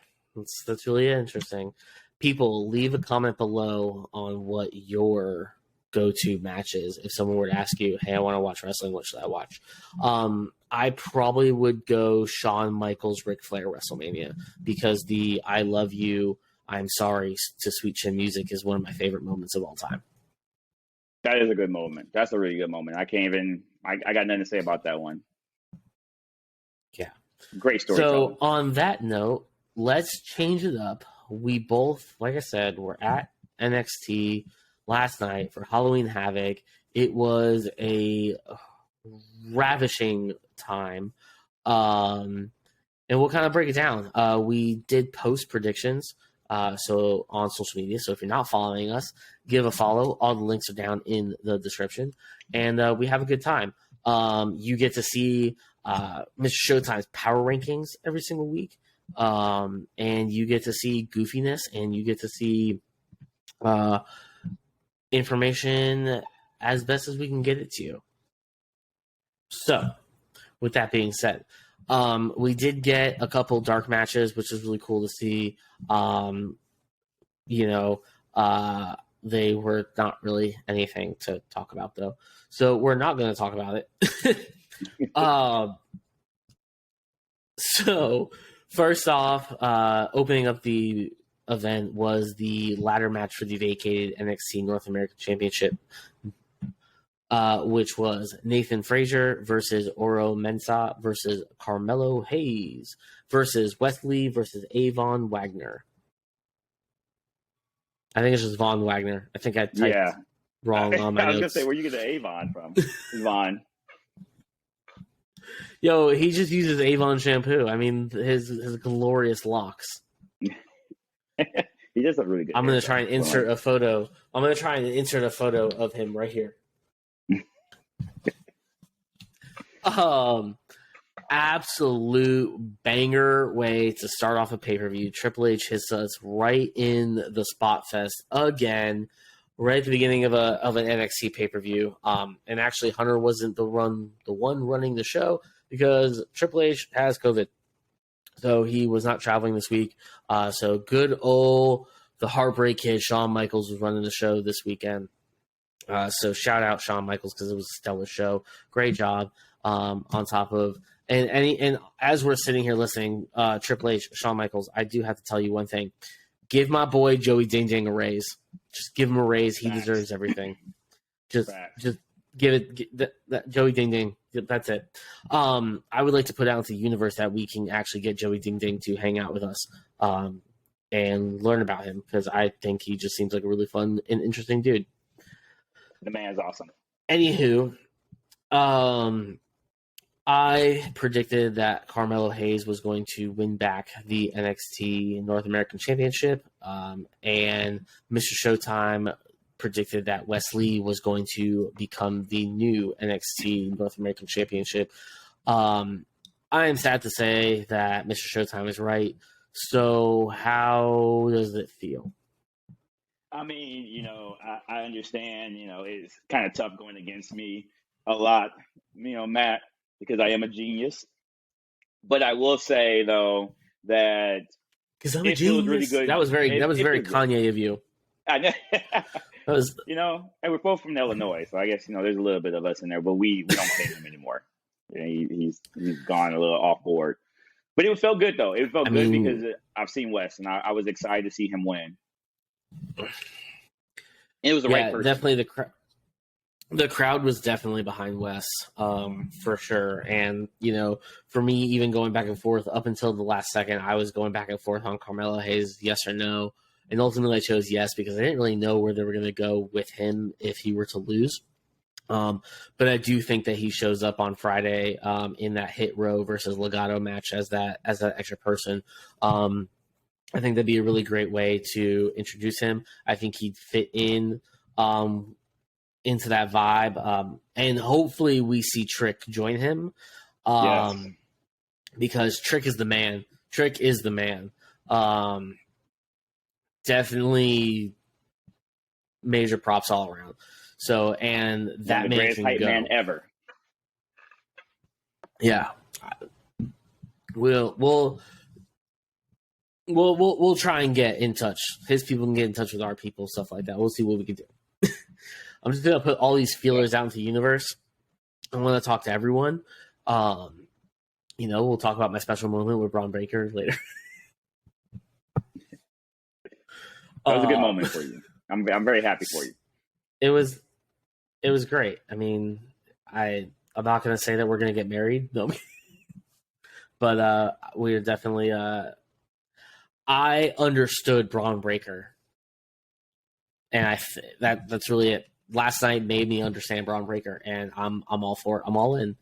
That's really interesting. People, leave a comment below on what your go-to match is. If someone were to ask you, "Hey, I want to watch wrestling. What should I watch?" I probably would go Shawn Michaels, Ric Flair WrestleMania, because the "I love you, I'm sorry" to Sweet Chin music is one of my favorite moments of all time. That is a good moment. That's a really good moment. I got nothing to say about that one. Yeah. Great story. So on that note, let's change it up. We both, like I said, were at NXT last night for Halloween Havoc. It was a ravishing time. And we'll kind of break it down. We did post predictions so on social media. So if you're not following us, give a follow. All the links are down in the description. And we have a good time. You get to see Mr. Showtime's power rankings every single week. And you get to see goofiness, and you get to see information as best as we can get it to you. So, with that being said, we did get a couple dark matches, which is really cool to see. They were not really anything to talk about, though. So we're not going to talk about it. So first off, opening up the event was the ladder match for the vacated NXT North American Championship, which was Nathan Frazier versus Oro Mensah versus Carmelo Hayes versus Wesley versus Avon Wagner. I think it's just Von Wagner. I think I typed wrong on my notes. I was going to say, where you get the Avon from? Von. Yo, he just uses Avon shampoo. I mean, his glorious locks. He does a really good. I'm going to try and insert a photo. I'm going to try and insert a photo of him right here. Absolute banger way to start off a pay-per-view. Triple H hits us right in the spot fest again, right at the beginning of an NXT pay-per-view. And actually, Hunter wasn't the one running the show because Triple H has COVID. So he was not traveling this week. So good old the Heartbreak Kid, Shawn Michaels, was running the show this weekend. So shout out Shawn Michaels because it was a stellar show. Great job. On top of and as we're sitting here listening, Triple H, Shawn Michaels, I do have to tell you one thing. Give my boy Joey Ding Ding a raise. Just give him a raise. He deserves everything. Just give it that Joey Ding Ding. That's it. I would like to put out into the universe that we can actually get Joey Ding Ding to hang out with us and learn about him because I think he just seems like a really fun and interesting dude. The man's awesome. Anywho, I predicted that Carmelo Hayes was going to win back the NXT North American Championship, and Mr. Showtime predicted that Wes Lee was going to become the new NXT North American Championship. I am sad to say that Mr. Showtime is right. So how does it feel? I mean, I understand, it's kind of tough going against me a lot, Matt, because I am a genius. But I will say though that because I'm a genius. Really good. That was very Kanye of you. I know. That was, and we're both from Illinois, so I guess there's a little bit of us in there, but we don't pay him anymore. He's gone a little off board, but it felt good though. It felt good because I've seen Wes, and I was excited to see him win. It was the right person. Definitely the crowd was definitely behind Wes, for sure. And, for me, even going back and forth up until the last second, I was going back and forth on Carmelo Hayes, yes or no. And ultimately I chose yes because I didn't really know where they were going to go with him if he were to lose. But I do think that he shows up on Friday in that Hit Row versus Legato match as that extra person. I think that'd be a really great way to introduce him. I think he'd fit in into that vibe. And hopefully we see Trick join him because Trick is the man. Trick is the man. Definitely major props all around. So, and that man greatest hype man ever. Yeah. We'll try and get in touch. His people can get in touch with our people, stuff like that. We'll see what we can do. I'm just gonna put all these feelers out into the universe. I want to talk to everyone. We'll talk about my special moment with Braun Breaker later. That was a good moment for you. I'm very happy for you. It was great. I mean, I'm not gonna say that we're gonna get married, no, but we are definitely. I understood Braun Breaker, and that's really it. Last night made me understand Braun Breaker, and I'm all for it. I'm all in.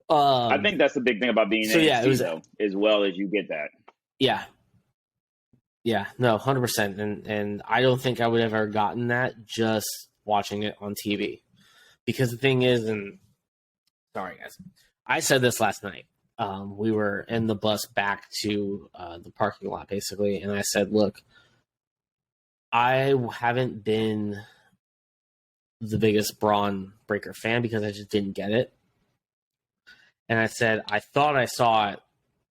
I think that's the big thing about being NXT, though, as well as you get that. Yeah, no, 100%, and I don't think I would have ever gotten that just watching it on TV, because the thing is, and sorry guys, I said this last night. We were in the bus back to the parking lot, basically, and I said, look, I haven't been the biggest Braun Breaker fan because I just didn't get it. And I said, I thought I saw it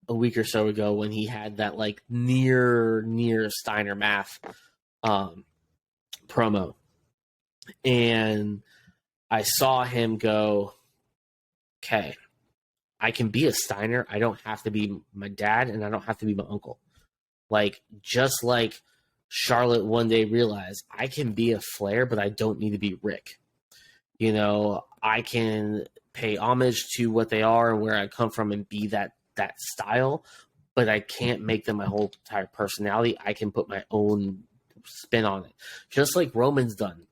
a week or so ago when he had that like near Steiner Math promo. And I saw him go, okay, I can be a Steiner. I don't have to be my dad, and I don't have to be my uncle. Like, just like Charlotte one day realized, I can be a Flair, but I don't need to be Rick. I can pay homage to what they are and where I come from and be that style, but I can't make them my whole entire personality. I can put my own spin on it. Just like Roman's done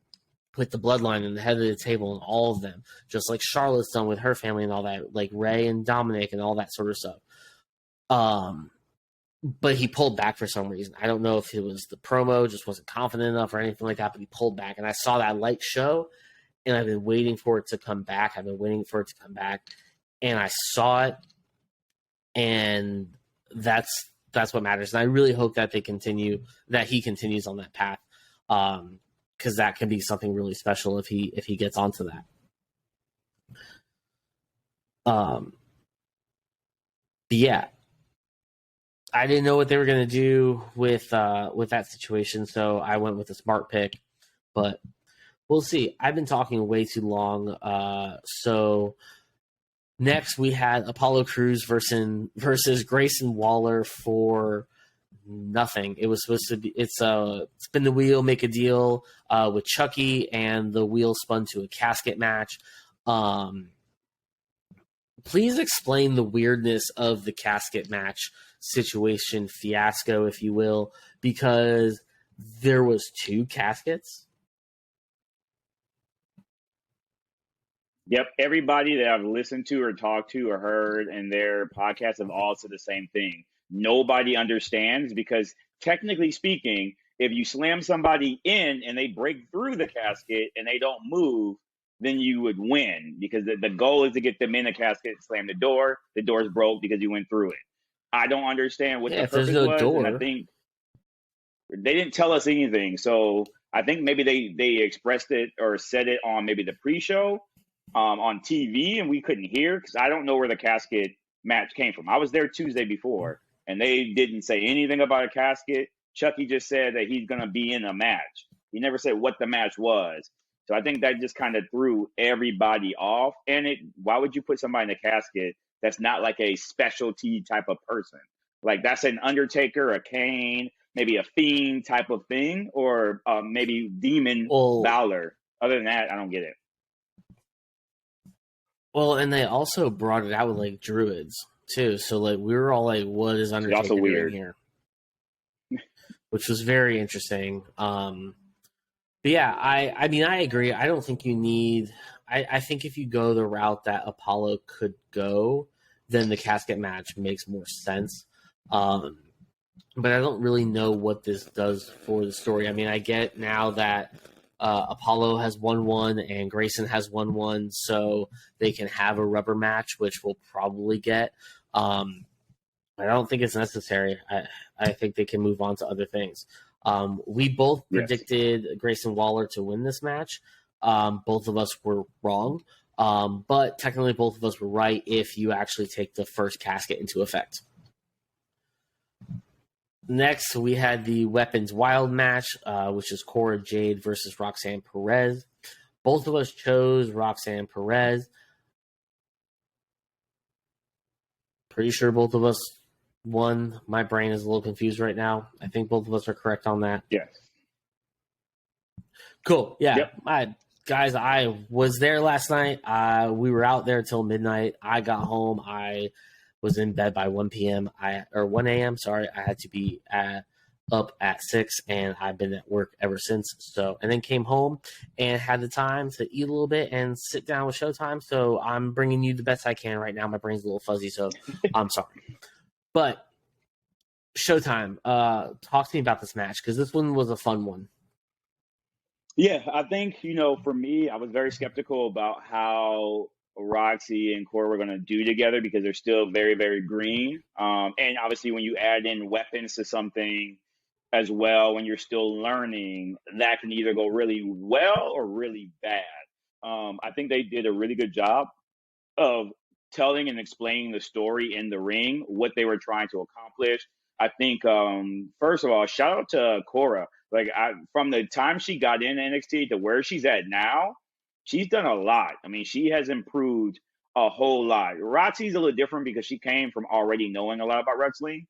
with the bloodline and the head of the table and all of them. Just like Charlotte's done with her family and all that, like Ray and Dominic and all that sort of stuff. But he pulled back for some reason. I don't know if it was the promo, just wasn't confident enough or anything like that, but he pulled back. And I saw that light show, and I've been waiting for it to come back. And I saw it, and that's what matters. And I really hope that he continues on that path, because that can be something really special if he gets onto that. But yeah, I didn't know what they were going to do with that situation, so I went with a smart pick. But we'll see. I've been talking way too long. So next we had Apollo Crews versus Grayson Waller for nothing. It was supposed to be it's spin the wheel, make a deal with Chucky, and the wheel spun to a casket match. Please explain the weirdness of the casket match situation, fiasco, if you will, because there was two caskets. Yep. Everybody that I've listened to or talked to or heard in their podcasts have all said the same thing. Nobody understands because technically speaking, if you slam somebody in and they break through the casket and they don't move, then you would win because the goal is to get them in the casket, slam the door's broke because you went through it. I don't understand what Yeah, the if there's purpose no was, and I door. think they didn't tell us anything. So I think maybe they expressed it or said it on maybe the pre-show on TV, and we couldn't hear because I don't know where the casket match came from. I was there Tuesday before, and they didn't say anything about a casket. Chucky just said that he's going to be in a match. He never said what the match was. So I think that just kind of threw everybody off. And why would you put somebody in a casket that's not like a specialty type of person? Like that's an Undertaker, a Kane, maybe a Fiend type of thing, or maybe Demon Well, Balor. Other than that, I don't get it. well, and they also brought it out with like druids too. So like we were all like, "What is It's also Undertaker doing weird. here?" Which was very interesting. But yeah, I mean, I agree. I don't think you need. I think if you go the route that Apollo could go, then the casket match makes more sense. Um, but I don't really know what this does for the story. I mean, I get now that Apollo has won one and Grayson has won one, so they can have a rubber match, which we'll probably get. I don't think it's necessary. I think they can move on to other things. We both Yes. predicted Grayson Waller to win this match. Both of us were wrong. But technically, both of us were right if you actually take the first casket into effect. Next, we had the Weapons Wild match, which is Cora Jade versus Roxanne Perez. Both of us chose Roxanne Perez. Pretty sure both of us won. My brain is a little confused right now. I think both of us are correct on that. Yes. Cool. Yeah. Yep. Guys, I was there last night. We were out there till midnight. I got home. I was in bed by 1 p.m. Or 1 a.m. Sorry. I had to be up at 6, and I've been at work ever since. So, and then came home and had the time to eat a little bit and sit down with Showtime. So I'm bringing you the best I can right now. My brain's a little fuzzy, so I'm sorry. But Showtime, talk to me about this match because this one was a fun one. Yeah, I think, for me, I was very skeptical about how Roxy and Core were going to do together because they're still very, very green. And obviously, when you add in weapons to something as well, when you're still learning, that can either go really well or really bad. I think they did a really good job of telling and explaining the story in the ring, what they were trying to accomplish. I think, first of all, shout out to Cora. Like, from the time she got in NXT to where she's at now, she's done a lot. I mean, she has improved a whole lot. Roxy's a little different because she came from already knowing a lot about wrestling.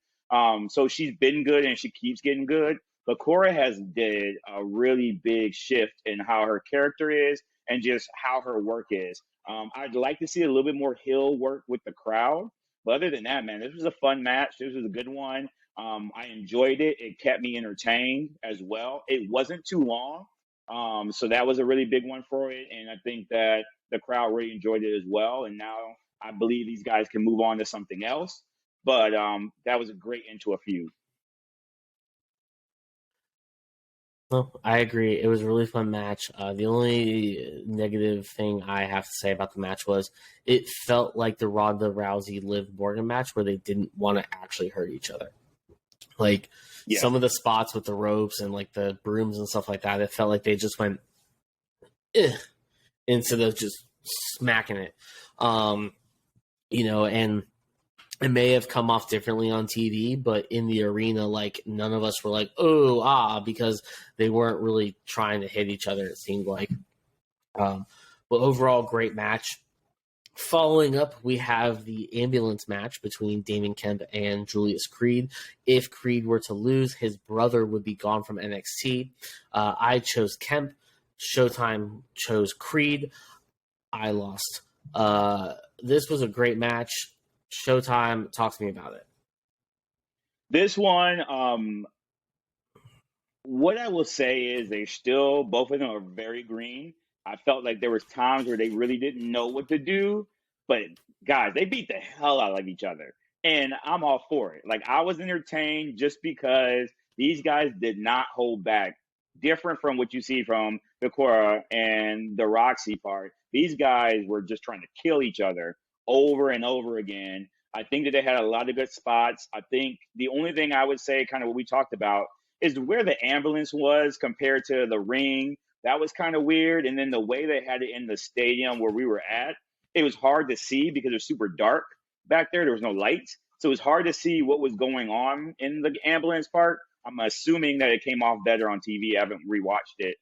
So she's been good and she keeps getting good. But Cora has did a really big shift in how her character is and just how her work is. I'd like to see a little bit more heel work with the crowd. But other than that, man, this was a fun match. This was a good one. I enjoyed it. It kept me entertained as well. It wasn't too long. So that was a really big one for it. And I think that the crowd really enjoyed it as well. And now I believe these guys can move on to something else. But that was a great into a feud. Well, I agree. It was a really fun match. The only negative thing I have to say about the match was it felt like the Ronda Rousey Liv Morgan match where they didn't want to actually hurt each other. Like Yes. some of the spots with the ropes and like the brooms and stuff like that, it felt like they just went instead of just smacking it. And it may have come off differently on TV, but in the arena, like none of us were like, oh, because they weren't really trying to hit each other, it seemed like. But overall, great match. Following up, we have the ambulance match between Damon Kemp and Julius Creed. If Creed were to lose, his brother would be gone from NXT. I chose Kemp. Showtime chose Creed. I lost. This was a great match. Showtime, talk to me about it. This one, what I will say is they still, both of them are very green. I felt like there was times where they really didn't know what to do, but guys, they beat the hell out of each other. And I'm all for it. Like I was entertained just because these guys did not hold back. Different from what you see from the Cora and the Roxy part. These guys were just trying to kill each other over and over again. I think that they had a lot of good spots. I think the only thing I would say, kind of what we talked about, is where the ambulance was compared to the ring. That was kind of weird. And then the way they had it in the stadium where we were at, it was hard to see because it was super dark back there. There was no lights. So it was hard to see what was going on in the ambulance part. I'm assuming that it came off better on TV. I haven't rewatched it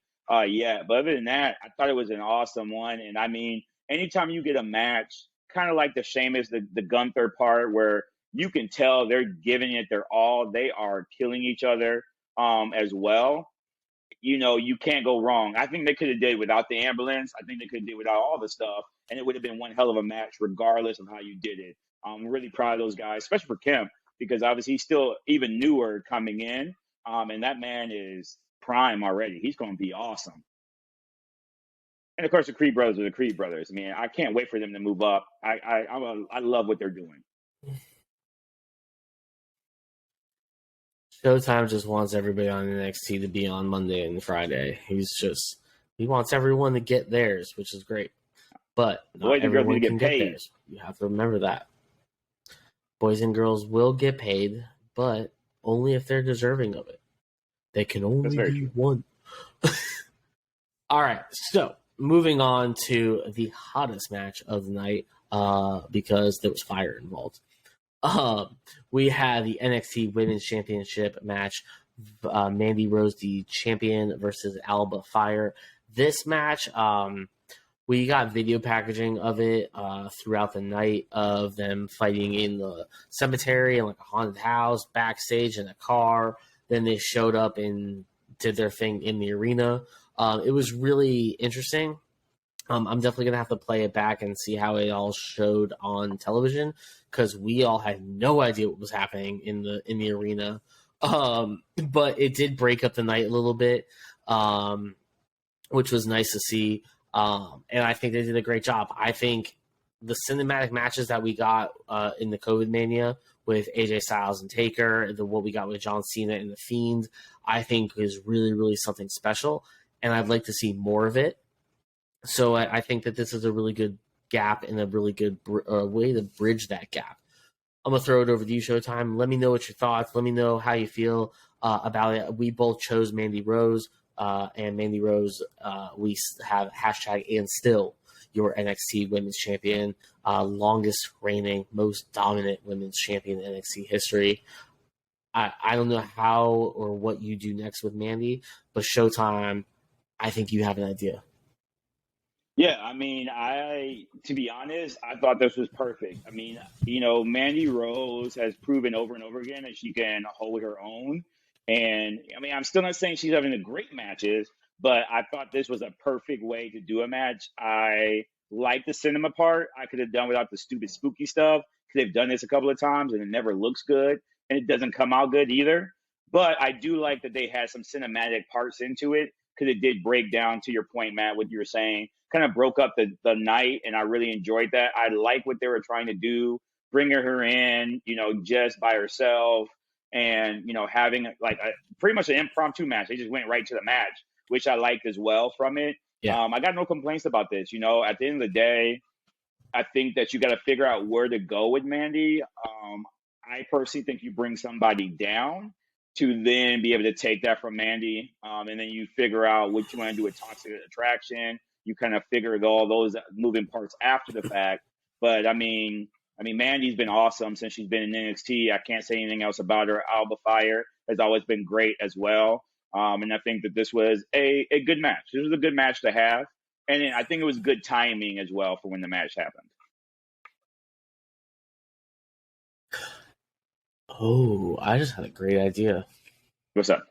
yet. But other than that, I thought it was an awesome one. And I mean, anytime you get a match, kind of like the Sheamus, the Gunther part, where you can tell they're giving it their all. They are killing each other as well. You know, you can't go wrong. I think they could have did without the ambulance. I think they could have did without all the stuff, and it would have been one hell of a match, regardless of how you did it. I'm really proud of those guys, especially for Kemp, because obviously he's still even newer coming in, and that man is prime already. He's going to be awesome. And of course, the Creed brothers are the Creed brothers. I mean, I can't wait for them to move up. I love what they're doing. Showtime just wants everybody on NXT to be on Monday and Friday. He wants everyone to get theirs, which is great. But not everyone can get theirs. You have to remember that. Boys and girls will get paid, but only if they're deserving of it. They can only be one. All right, so moving on to the hottest match of the night, because there was fire involved. We had the NXT Women's Championship match. Mandy Rose, the champion, versus Alba Fire. This match, we got video packaging of it throughout the night of them fighting in the cemetery and like a haunted house, backstage in a car. Then they showed up and did their thing in the arena. It was really interesting. I'm definitely going to have to play it back and see how it all showed on television, because we all had no idea what was happening in the arena. But it did break up the night a little bit, which was nice to see. And I think they did a great job. I think the cinematic matches that we got in the COVID Mania with AJ Styles and Taker, what we got with John Cena and The Fiend, I think is really, really something special. And I'd like to see more of it. So I think that this is a really good gap and a really good way to bridge that gap. I'm going to throw it over to you, Showtime. Let me know what your thoughts. Let me know how you feel about it. We both chose Mandy Rose, and Mandy Rose, we have hashtag and still your NXT Women's Champion, longest reigning, most dominant Women's Champion in NXT history. I don't know how or what you do next with Mandy, but Showtime, I think you have an idea. Yeah, I mean, to be honest, I thought this was perfect. I mean, you know, Mandy Rose has proven over and over again that she can hold her own. And I mean, I'm still not saying she's having the great matches, but I thought this was a perfect way to do a match. I like the cinema part. I could have done without the stupid spooky stuff, because they've done this a couple of times and it never looks good and it doesn't come out good either. But I do like that they had some cinematic parts into it, because it did break down, to your point, Matt, what you were saying, kind of broke up the night, and I really enjoyed that. I like what they were trying to do, bringing her in, you know, just by herself, and, you know, having like pretty much an impromptu match. They just went right to the match, which I liked as well from it. Yeah. I got no complaints about this. You know, at the end of the day, I think that you got to figure out where to go with Mandy. I personally think you bring somebody down to then be able to take that from Mandy, and then you figure out what you want to do with Toxic Attraction. You kind of figure all those moving parts after the fact. But I mean, I mean, Mandy's been awesome since she's been in NXT. I can't say anything else about her. Alba Fire has always been great as well. And I think that this was a good match. This was a good match to have. And I think it was good timing as well for when the match happened. Oh, I just had a great idea. What's up?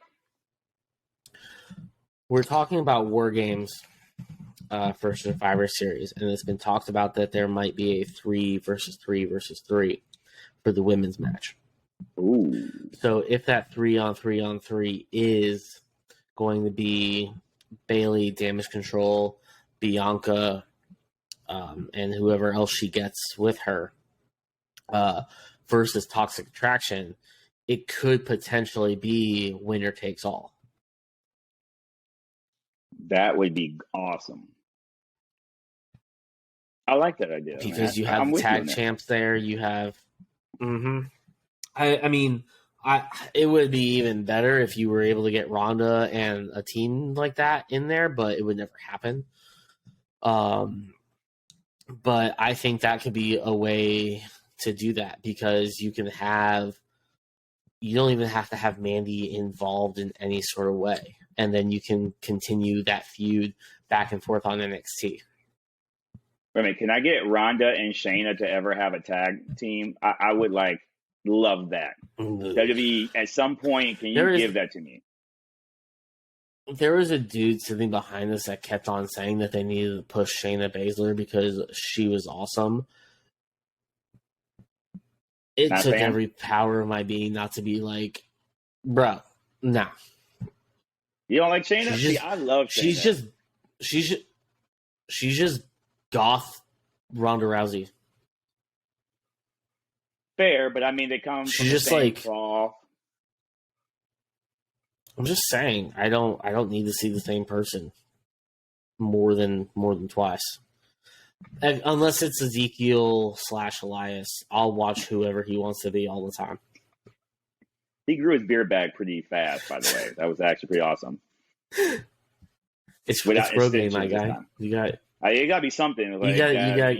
We're talking about War Games for Survivor Series, and it's been talked about that there might be a 3 versus 3 versus 3 for the women's match. Ooh. So if that 3-on-3-on-3 is going to be Bayley, Damage Control, Bianca, and whoever else she gets with her versus Toxic Attraction, it could potentially be winner takes all. That would be awesome. I like that idea. Because you have the tag champs there. You have... I mean, it would be even better if you were able to get Ronda and a team like that in there, but it would never happen. But I think that could be a way to do that, because you don't even have to have Mandy involved in any sort of way. And then you can continue that feud back and forth on NXT. I mean, can I get Ronda and Shayna to ever have a tag team? I would love that. WWE, at some point, can you give that to me? There was a dude sitting behind us that kept on saying that they needed to push Shayna Baszler because she was awesome. It took every power of my being not to be like, bro, nah. You don't like Shayna? I love Shayna. She's just goth Ronda Rousey. Fair, but I mean, they come from the same cloth. I'm just saying, I don't need to see the same person more than twice. Unless it's Ezekiel / Elias, I'll watch whoever he wants to be all the time. He grew his beard back pretty fast, by the way. That was actually pretty awesome. It's Rogaine, my guy. You got it. It got to be something. Like you got.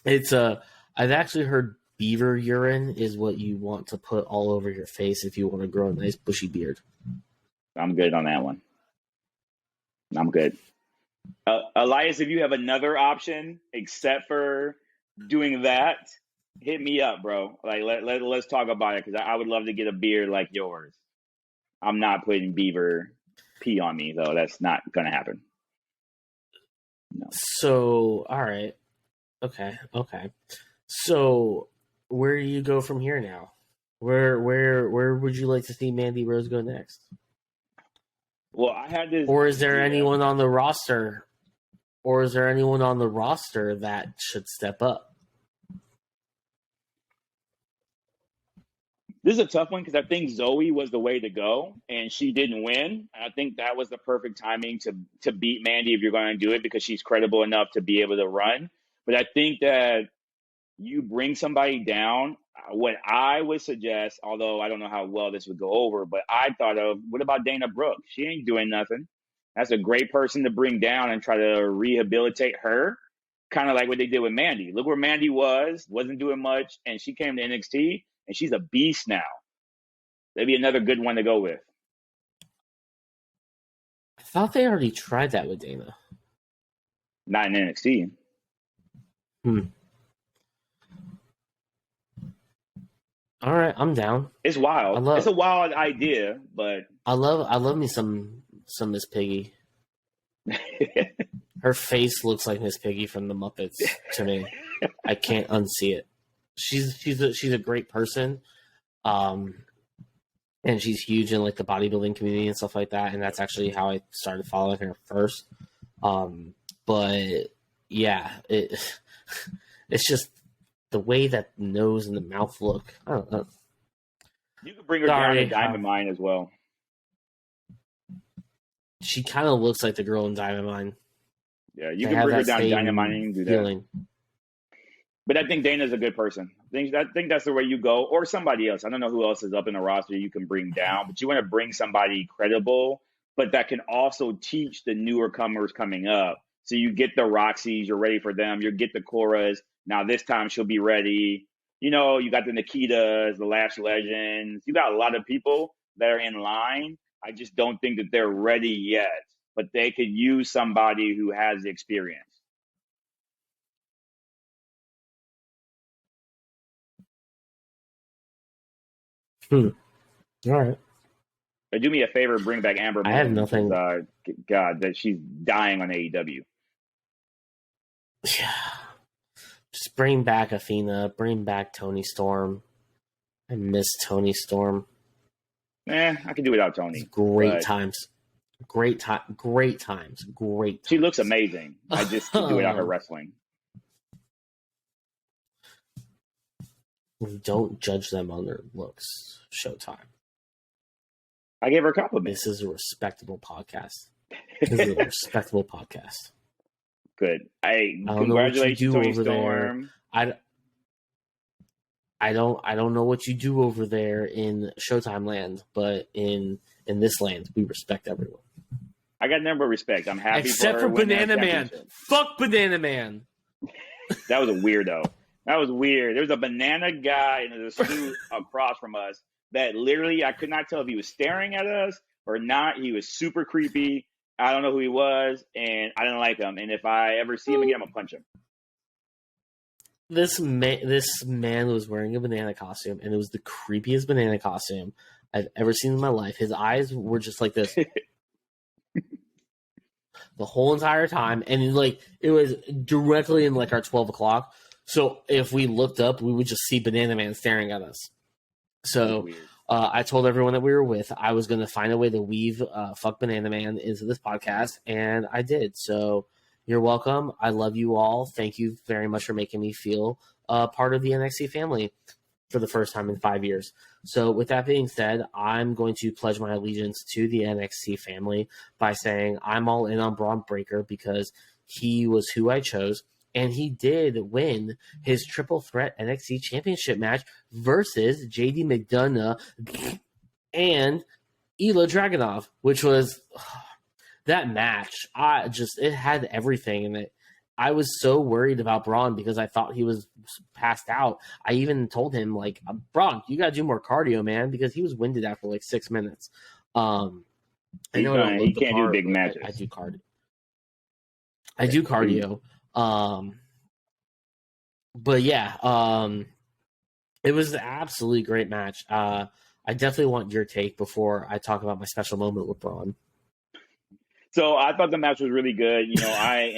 It's I've actually heard beaver urine is what you want to put all over your face if you want to grow a nice bushy beard. I'm good on that one. I'm good. Elias, if you have another option except for doing that, hit me up, bro. Like let's talk about it, because I would love to get a beard like yours. I'm not putting beaver pee on me, though. That's not gonna happen. No. So, all right. Okay. So, where do you go from here now? Where would you like to see Mandy Rose go next? Well, I had this. Or is there anyone on the roster? Or is there anyone on the roster that should step up? This is a tough one, because I think Zoe was the way to go, and she didn't win. I think that was the perfect timing to beat Mandy if you're going to do it, because she's credible enough to be able to run. But I think that you bring somebody down. What I would suggest, although I don't know how well this would go over, but I thought of, what about Dana Brooke? She ain't doing nothing. That's a great person to bring down and try to rehabilitate her, kind of like what they did with Mandy. Look where Mandy wasn't doing much, and she came to NXT, and she's a beast now. That'd be another good one to go with. I thought they already tried that with Dana. Not in NXT. All right, I'm down. It's wild. It's a wild idea, but I love me some Miss Piggy. Her face looks like Miss Piggy from the Muppets to me. I can't unsee it. She's a great person, and she's huge in like the bodybuilding community and stuff like that. And that's actually how I started following her first. But yeah, it's just the way that the nose and the mouth look. I don't know. You could bring her down to Diamond Mine as well. She kind of looks like the girl in Diamond Mine. Yeah, you can bring her down to Diamond Mine and do that. But I think Dana's a good person. I think that's the way you go, or somebody else. I don't know who else is up in the roster you can bring down, but you want to bring somebody credible, but that can also teach the newer comers coming up So you get the Roxys, you're ready for them. You get the Coras. Now this time she'll be ready. You know, you got the Nikitas, the Lash Legends. You got a lot of people that are in line. I just don't think that they're ready yet, but they could use somebody who has the experience. All right. But do me a favor, bring back Amber Moon. I have nothing. Because, God, that she's dying on AEW. Yeah. Just bring back Athena. Bring back Tony Storm. I miss Tony Storm. I can do without Tony. Great times. Great times. She looks amazing. I just can do without her wrestling. We don't judge them on their looks. Showtime. I gave her a compliment. This is a respectable podcast. Good. Congratulations, Tony Storm. I don't know what you do over there in Showtime land, but in this land, we respect everyone. I got a number of respect. I'm happy except for Banana Man. Fuck Banana Man. That was a weirdo. That was weird. There was a banana guy in a suit across from us that literally I could not tell if he was staring at us or not. He was super creepy. I don't know who he was, and I didn't like him. And if I ever see him again, I'm gonna punch him. This man was wearing a banana costume, and it was the creepiest banana costume I've ever seen in my life. His eyes were just like this the whole entire time, and it was directly in our 12 o'clock. So if we looked up, we would just see Banana Man staring at us. So I told everyone that we were with I was going to find a way to weave Fuck Banana Man into this podcast, and I did. So you're welcome. I love you all. Thank you very much for making me feel part of the NXT family for the first time in 5 years. So with that being said, I'm going to pledge my allegiance to the NXT family by saying I'm all in on Braun Breaker because he was who I chose. And he did win his triple threat NXT championship match versus JD McDonough and Ilya Dragunov, which was that match. It had everything in it. I was so worried about Braun because I thought he was passed out. I even told him, Braun, you got to do more cardio, man, because he was winded after 6 minutes. I know he can't do big matches. I do cardio. I do cardio. But yeah, it was an absolutely great match. I definitely want your take before I talk about my special moment with Braun. So I thought the match was really good. I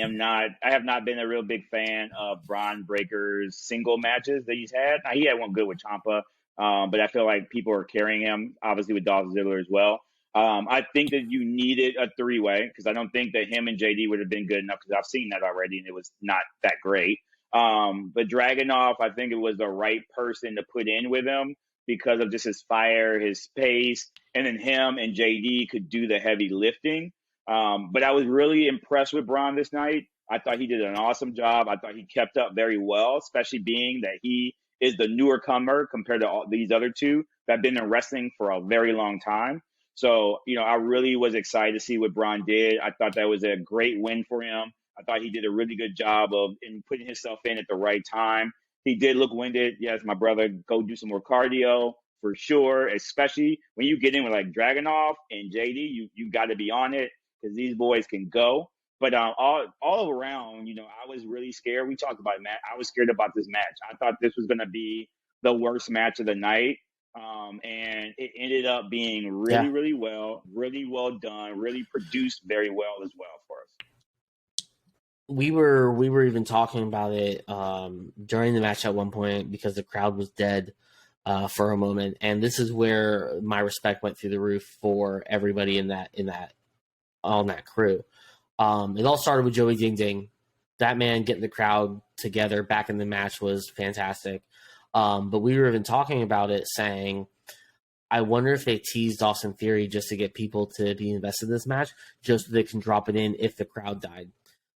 have not been a real big fan of Braun Breaker's single matches that he's had. Now, he had one good with Ciampa, but I feel like people are carrying him, obviously with Dolph Ziggler as well. I think that you needed a three-way because I don't think that him and JD would have been good enough because I've seen that already and it was not that great. But Dragunov, I think it was the right person to put in with him because of just his fire, his pace, and then him and JD could do the heavy lifting. But I was really impressed with Braun this night. I thought he did an awesome job. I thought he kept up very well, especially being that he is the newer comer compared to all these other two that have been in wrestling for a very long time. So, I really was excited to see what Braun did. I thought that was a great win for him. I thought he did a really good job of putting himself in at the right time. He did look winded. Yes, my brother, go do some more cardio for sure, especially when you get in with Dragunov and JD, you got to be on it because these boys can go. But all around, I was really scared. We talked about it, Matt. I was scared about this match. I thought this was going to be the worst match of the night. And it ended up being really well done, really produced very well as well for us. We were even talking about it during the match at one point because the crowd was dead for a moment, and this is where my respect went through the roof for everybody in that on that crew. It all started with Joey Ding Ding. That man getting the crowd together back in the match was fantastic. But we were even talking about it, saying, I wonder if they teased Austin Theory just to get people to be invested in this match, just so they can drop it in if the crowd died.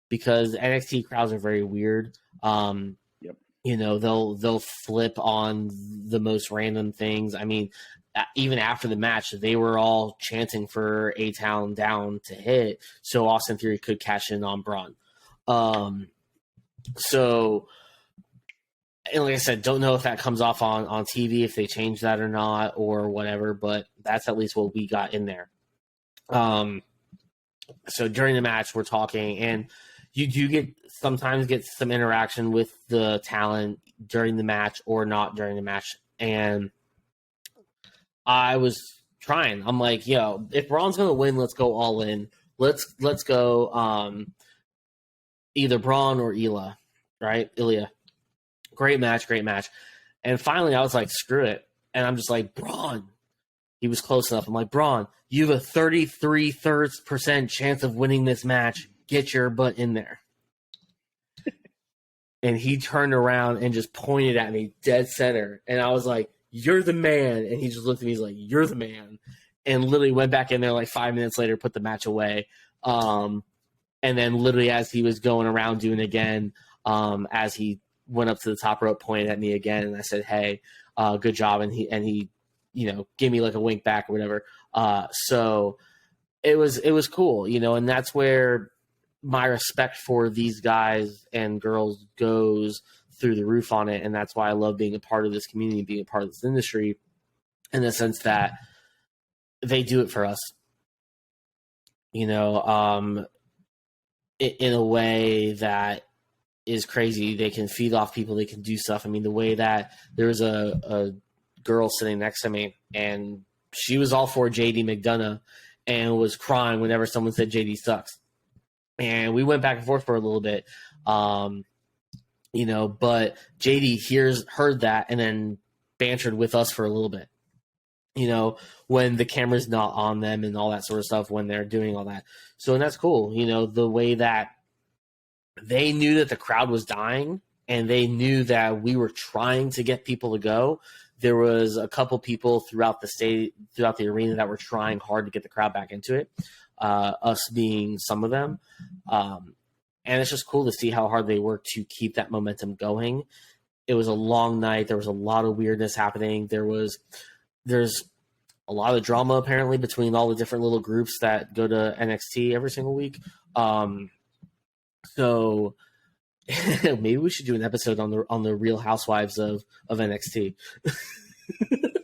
Because NXT crowds are very weird. Yep. They'll flip on the most random things. I mean, even after the match, they were all chanting for A-Town down to hit, so Austin Theory could cash in on Braun. So, and like I said, don't know if that comes off on TV, if they change that or not, or whatever. But that's at least what we got in there. So during the match, we're talking, and you do sometimes get some interaction with the talent during the match or not during the match. And I was trying. I'm like, yo, if Braun's gonna win, let's go all in. Let's go either Braun or Ela, right? Ilya. Great match. And finally, I was like, screw it. And I'm just like, Braun. He was close enough. I'm like, Braun, you have a 33% chance of winning this match. Get your butt in there. And he turned around and just pointed at me dead center. And I was like, you're the man. And he just looked at me. He's like, you're the man. And literally went back in there like 5 minutes later, put the match away. And then literally as he was going around doing it again, as he went up to the top rope, pointed at me again. And I said, hey, good job. And he, gave me like a wink back or whatever. So it was cool, and that's where my respect for these guys and girls goes through the roof on it. And that's why I love being a part of this community, being a part of this industry, in the sense that they do it for us, in a way that is crazy. They can feed off people. They can do stuff. I mean, the way that there was a girl sitting next to me, and she was all for JD McDonough and was crying whenever someone said JD sucks. And we went back and forth for a little bit, but JD heard that and then bantered with us for a little bit, when the camera's not on them and all that sort of stuff, when they're doing all that. So, and that's cool, the way that they knew that the crowd was dying and they knew that we were trying to get people to go. There was a couple people throughout the arena that were trying hard to get the crowd back into it, us being some of them. And it's just cool to see how hard they worked to keep that momentum going. It was a long night. There was a lot of weirdness happening. There's a lot of drama apparently between all the different little groups that go to NXT every single week. So maybe we should do an episode on the Real Housewives of NXT.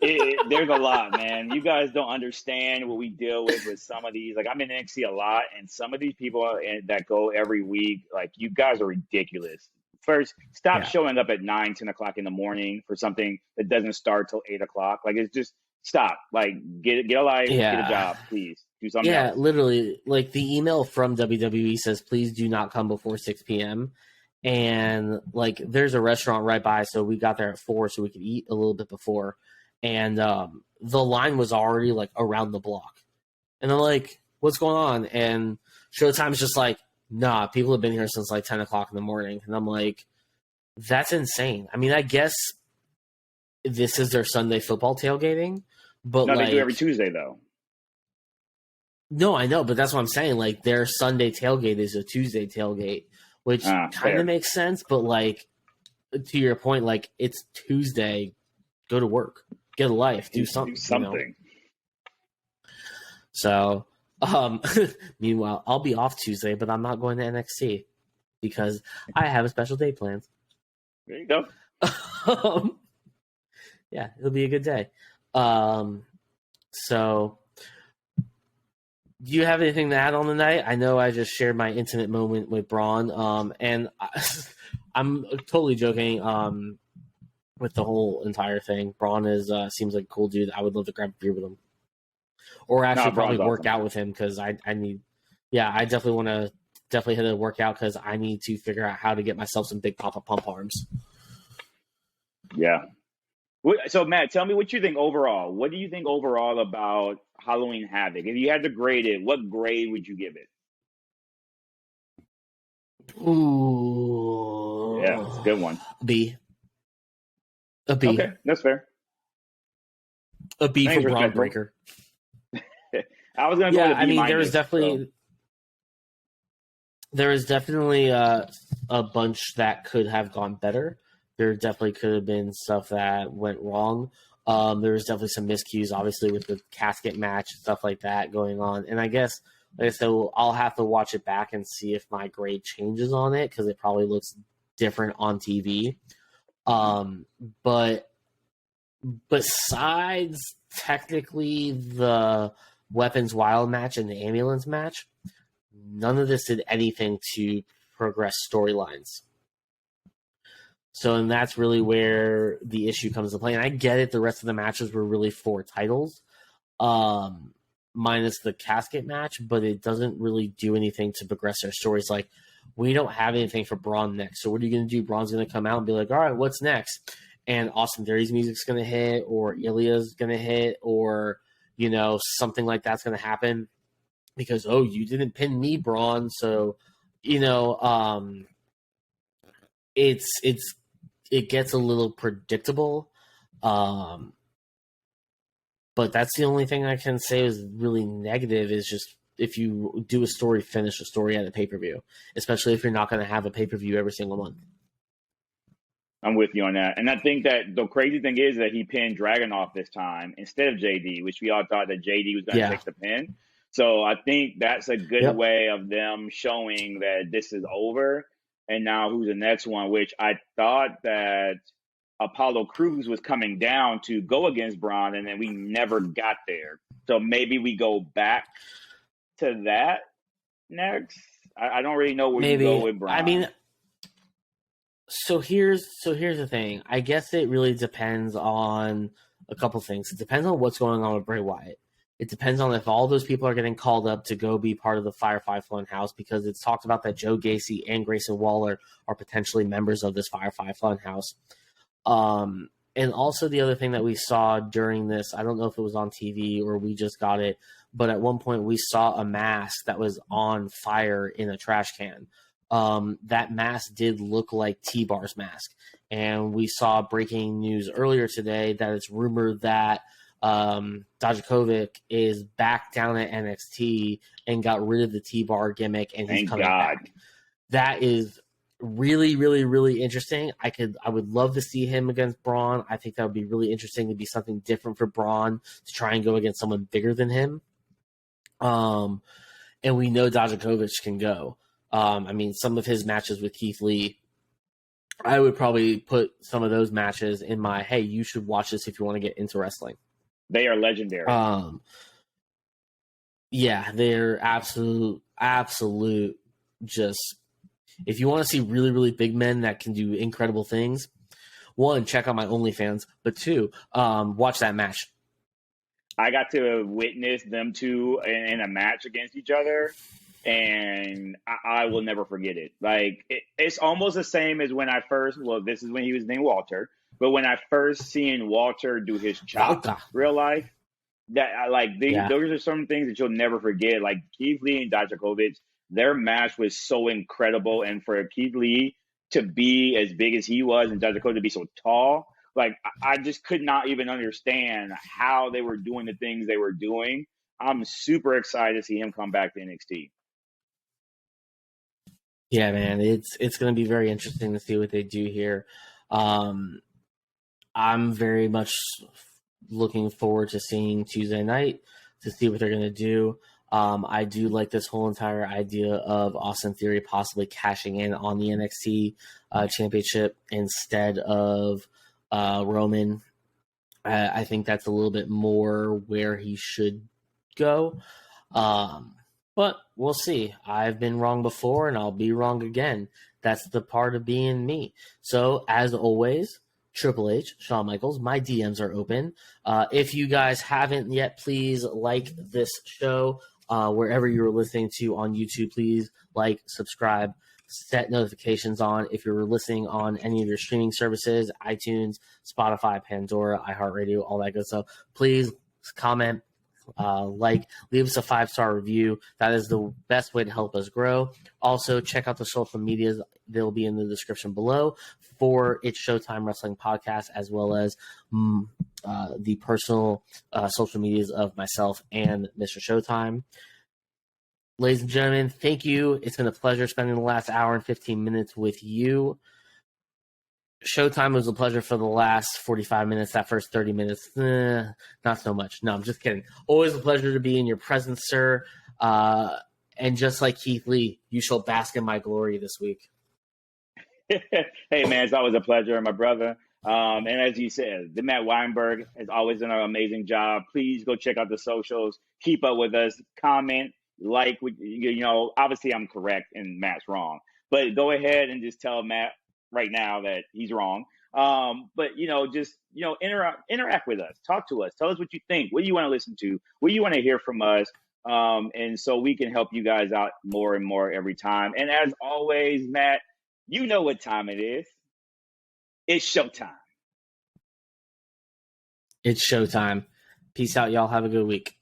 There's a lot, man. You guys don't understand what we deal with some of these. Like, I'm in NXT a lot, and some of these people that go every week, like, you guys are ridiculous. First, stop showing up at 9, 10 o'clock in the morning for something that doesn't start till 8 o'clock. Like, it's just stop. Like, get a life, get a job, please. Do something else. Yeah, literally. Like, the email from WWE says, please do not come before 6 p.m. And, like, there's a restaurant right by, so we got there at 4 so we could eat a little bit before. And the line was already, like, around the block. And I'm like, what's going on? And Showtime's just like, nah, people have been here since, like, 10 o'clock in the morning. And I'm like, that's insane. I mean, I guess this is their Sunday football tailgating. But no, they do every Tuesday, though. No, I know, but that's what I'm saying. Like, their Sunday tailgate is a Tuesday tailgate, which kind of makes sense. But, like, to your point, like, it's Tuesday, go to work, get a life, do something. So, meanwhile, I'll be off Tuesday, but I'm not going to NXT because I have a special day planned. There you go. Yeah, it'll be a good day. So, do you have anything to add on the night? I know I just shared my intimate moment with Braun, and I'm totally joking with the whole entire thing. Braun seems like a cool dude. I would love to grab a beer with him, or actually probably work out with him because I need. Yeah, I definitely want to hit a workout because I need to figure out how to get myself some Big Papa pump arms. Yeah. So, Matt, tell me what you think overall. What do you think overall about Halloween Havoc? If you had to grade it, what grade would you give it? Ooh. Yeah, it's a good one. B. A B. Okay, that's fair. A B for Braun Breaker. I was going to go with a B. I mean, there was definitely a bunch that could have gone better. There definitely could have been stuff that went wrong. There was definitely some miscues, obviously, with the casket match and stuff like that going on. And I guess Like I said, I'll have to watch it back and see if my grade changes on it because it probably looks different on TV. But besides technically the Weapons Wild match and the ambulance match, none of this did anything to progress storylines. So, and that's really where the issue comes to play. And I get it, the rest of the matches were really for titles, minus the casket match, but it doesn't really do anything to progress their stories. Like, we don't have anything for Braun next. So what are you going to do? Braun's going to come out and be like, all right, what's next? And Austin Theory's music's going to hit, or Ilya's going to hit, or, you know, something like that's going to happen because, oh, you didn't pin me, Braun. So, you know, it gets a little predictable. But that's the only thing I can say is really negative is just if you do a story, finish a story at a pay-per-view, especially if you're not going to have a pay-per-view every single month. I'm with you on that. And I think that the crazy thing is that he pinned Dragunov this time instead of JD, which we all thought that JD was going to take the pin. So I think that's a good way of them showing that this is over. And now who's the next one, which I thought that Apollo Crews was coming down to go against Braun, and then we never got there. So maybe we go back to that next. I don't really know where you go with Braun. I mean, so here's the thing. I guess it really depends on a couple things. It depends on what's going on with Bray Wyatt. It depends on if all those people are getting called up to go be part of the Firefly Funhouse, because it's talked about that Joe Gacy and Grayson Waller are potentially members of this Firefly Funhouse. And also the other thing that we saw during this, I don't know if it was on TV or we just got it, but at one point we saw a mask that was on fire in a trash can. That mask did look like T-Bar's mask. And we saw breaking news earlier today that it's rumored that Dijakovic is back down at NXT and got rid of the T-Bar gimmick, and he's coming back. That is really, really, really interesting. I would love to see him against Braun. I think that would be really interesting to be something different for Braun to try and go against someone bigger than him. And we know Dijakovic can go. I mean, some of his matches with Keith Lee, I would probably put some of those matches in my, hey, you should watch this if you want to get into wrestling. They are legendary. Yeah, they're absolute just, if you want to see really, really big men that can do incredible things, one, check out my OnlyFans, but two, watch that match. I got to witness them two in a match against each other, and I will never forget it. Like, it's almost the same as when I first, well, this is when he was named Walter, but when I first seen Walter do his chop real life, that those are some things that you'll never forget. Like Keith Lee and Dijakovic, their match was so incredible, and for Keith Lee to be as big as he was and Dijakovic to be so tall, like I just could not even understand how they were doing the things they were doing. I'm super excited to see him come back to NXT. Yeah, man, it's going to be very interesting to see what they do here. I'm very much looking forward to seeing Tuesday night to see what they're going to do. I do like this whole entire idea of Austin Theory possibly cashing in on the NXT championship instead of Roman. I think that's a little bit more where he should go. But we'll see. I've been wrong before, and I'll be wrong again. That's the part of being me. So, as always, Triple H, Shawn Michaels, my DMs are open. If you guys haven't yet, please like this show wherever you're listening to on YouTube. Please like, subscribe, set notifications on. If you're listening on any of your streaming services, iTunes, Spotify, Pandora, iHeartRadio, all that good stuff, please comment, leave us a 5-star review. That is the best way to help us grow. Also, check out the social medias. They'll be in the description below for It's Showtime Wrestling Podcast, as well as the personal social medias of myself and Mr. Showtime. Ladies and gentlemen, thank you. It's been a pleasure spending the last hour and 15 minutes with you. Showtime was a pleasure for the last 45 minutes. That first 30 minutes, not so much. No, I'm just kidding. Always a pleasure to be in your presence, sir. And just like Keith Lee, you shall bask in my glory this week. Hey, man, it's always a pleasure, my brother. And as you said, the Matt Weinberg has always done an amazing job. Please go check out the socials. Keep up with us. Comment, like. Obviously I'm correct and Matt's wrong. But go ahead and just tell Matt right now that he's wrong. But just interact with us. Talk to us. Tell us what you think. What do you want to listen to? What do you want to hear from us? And so we can help you guys out more and more every time. And as always, Matt, you know what time it is. It's showtime. It's showtime. Peace out, y'all. Have a good week.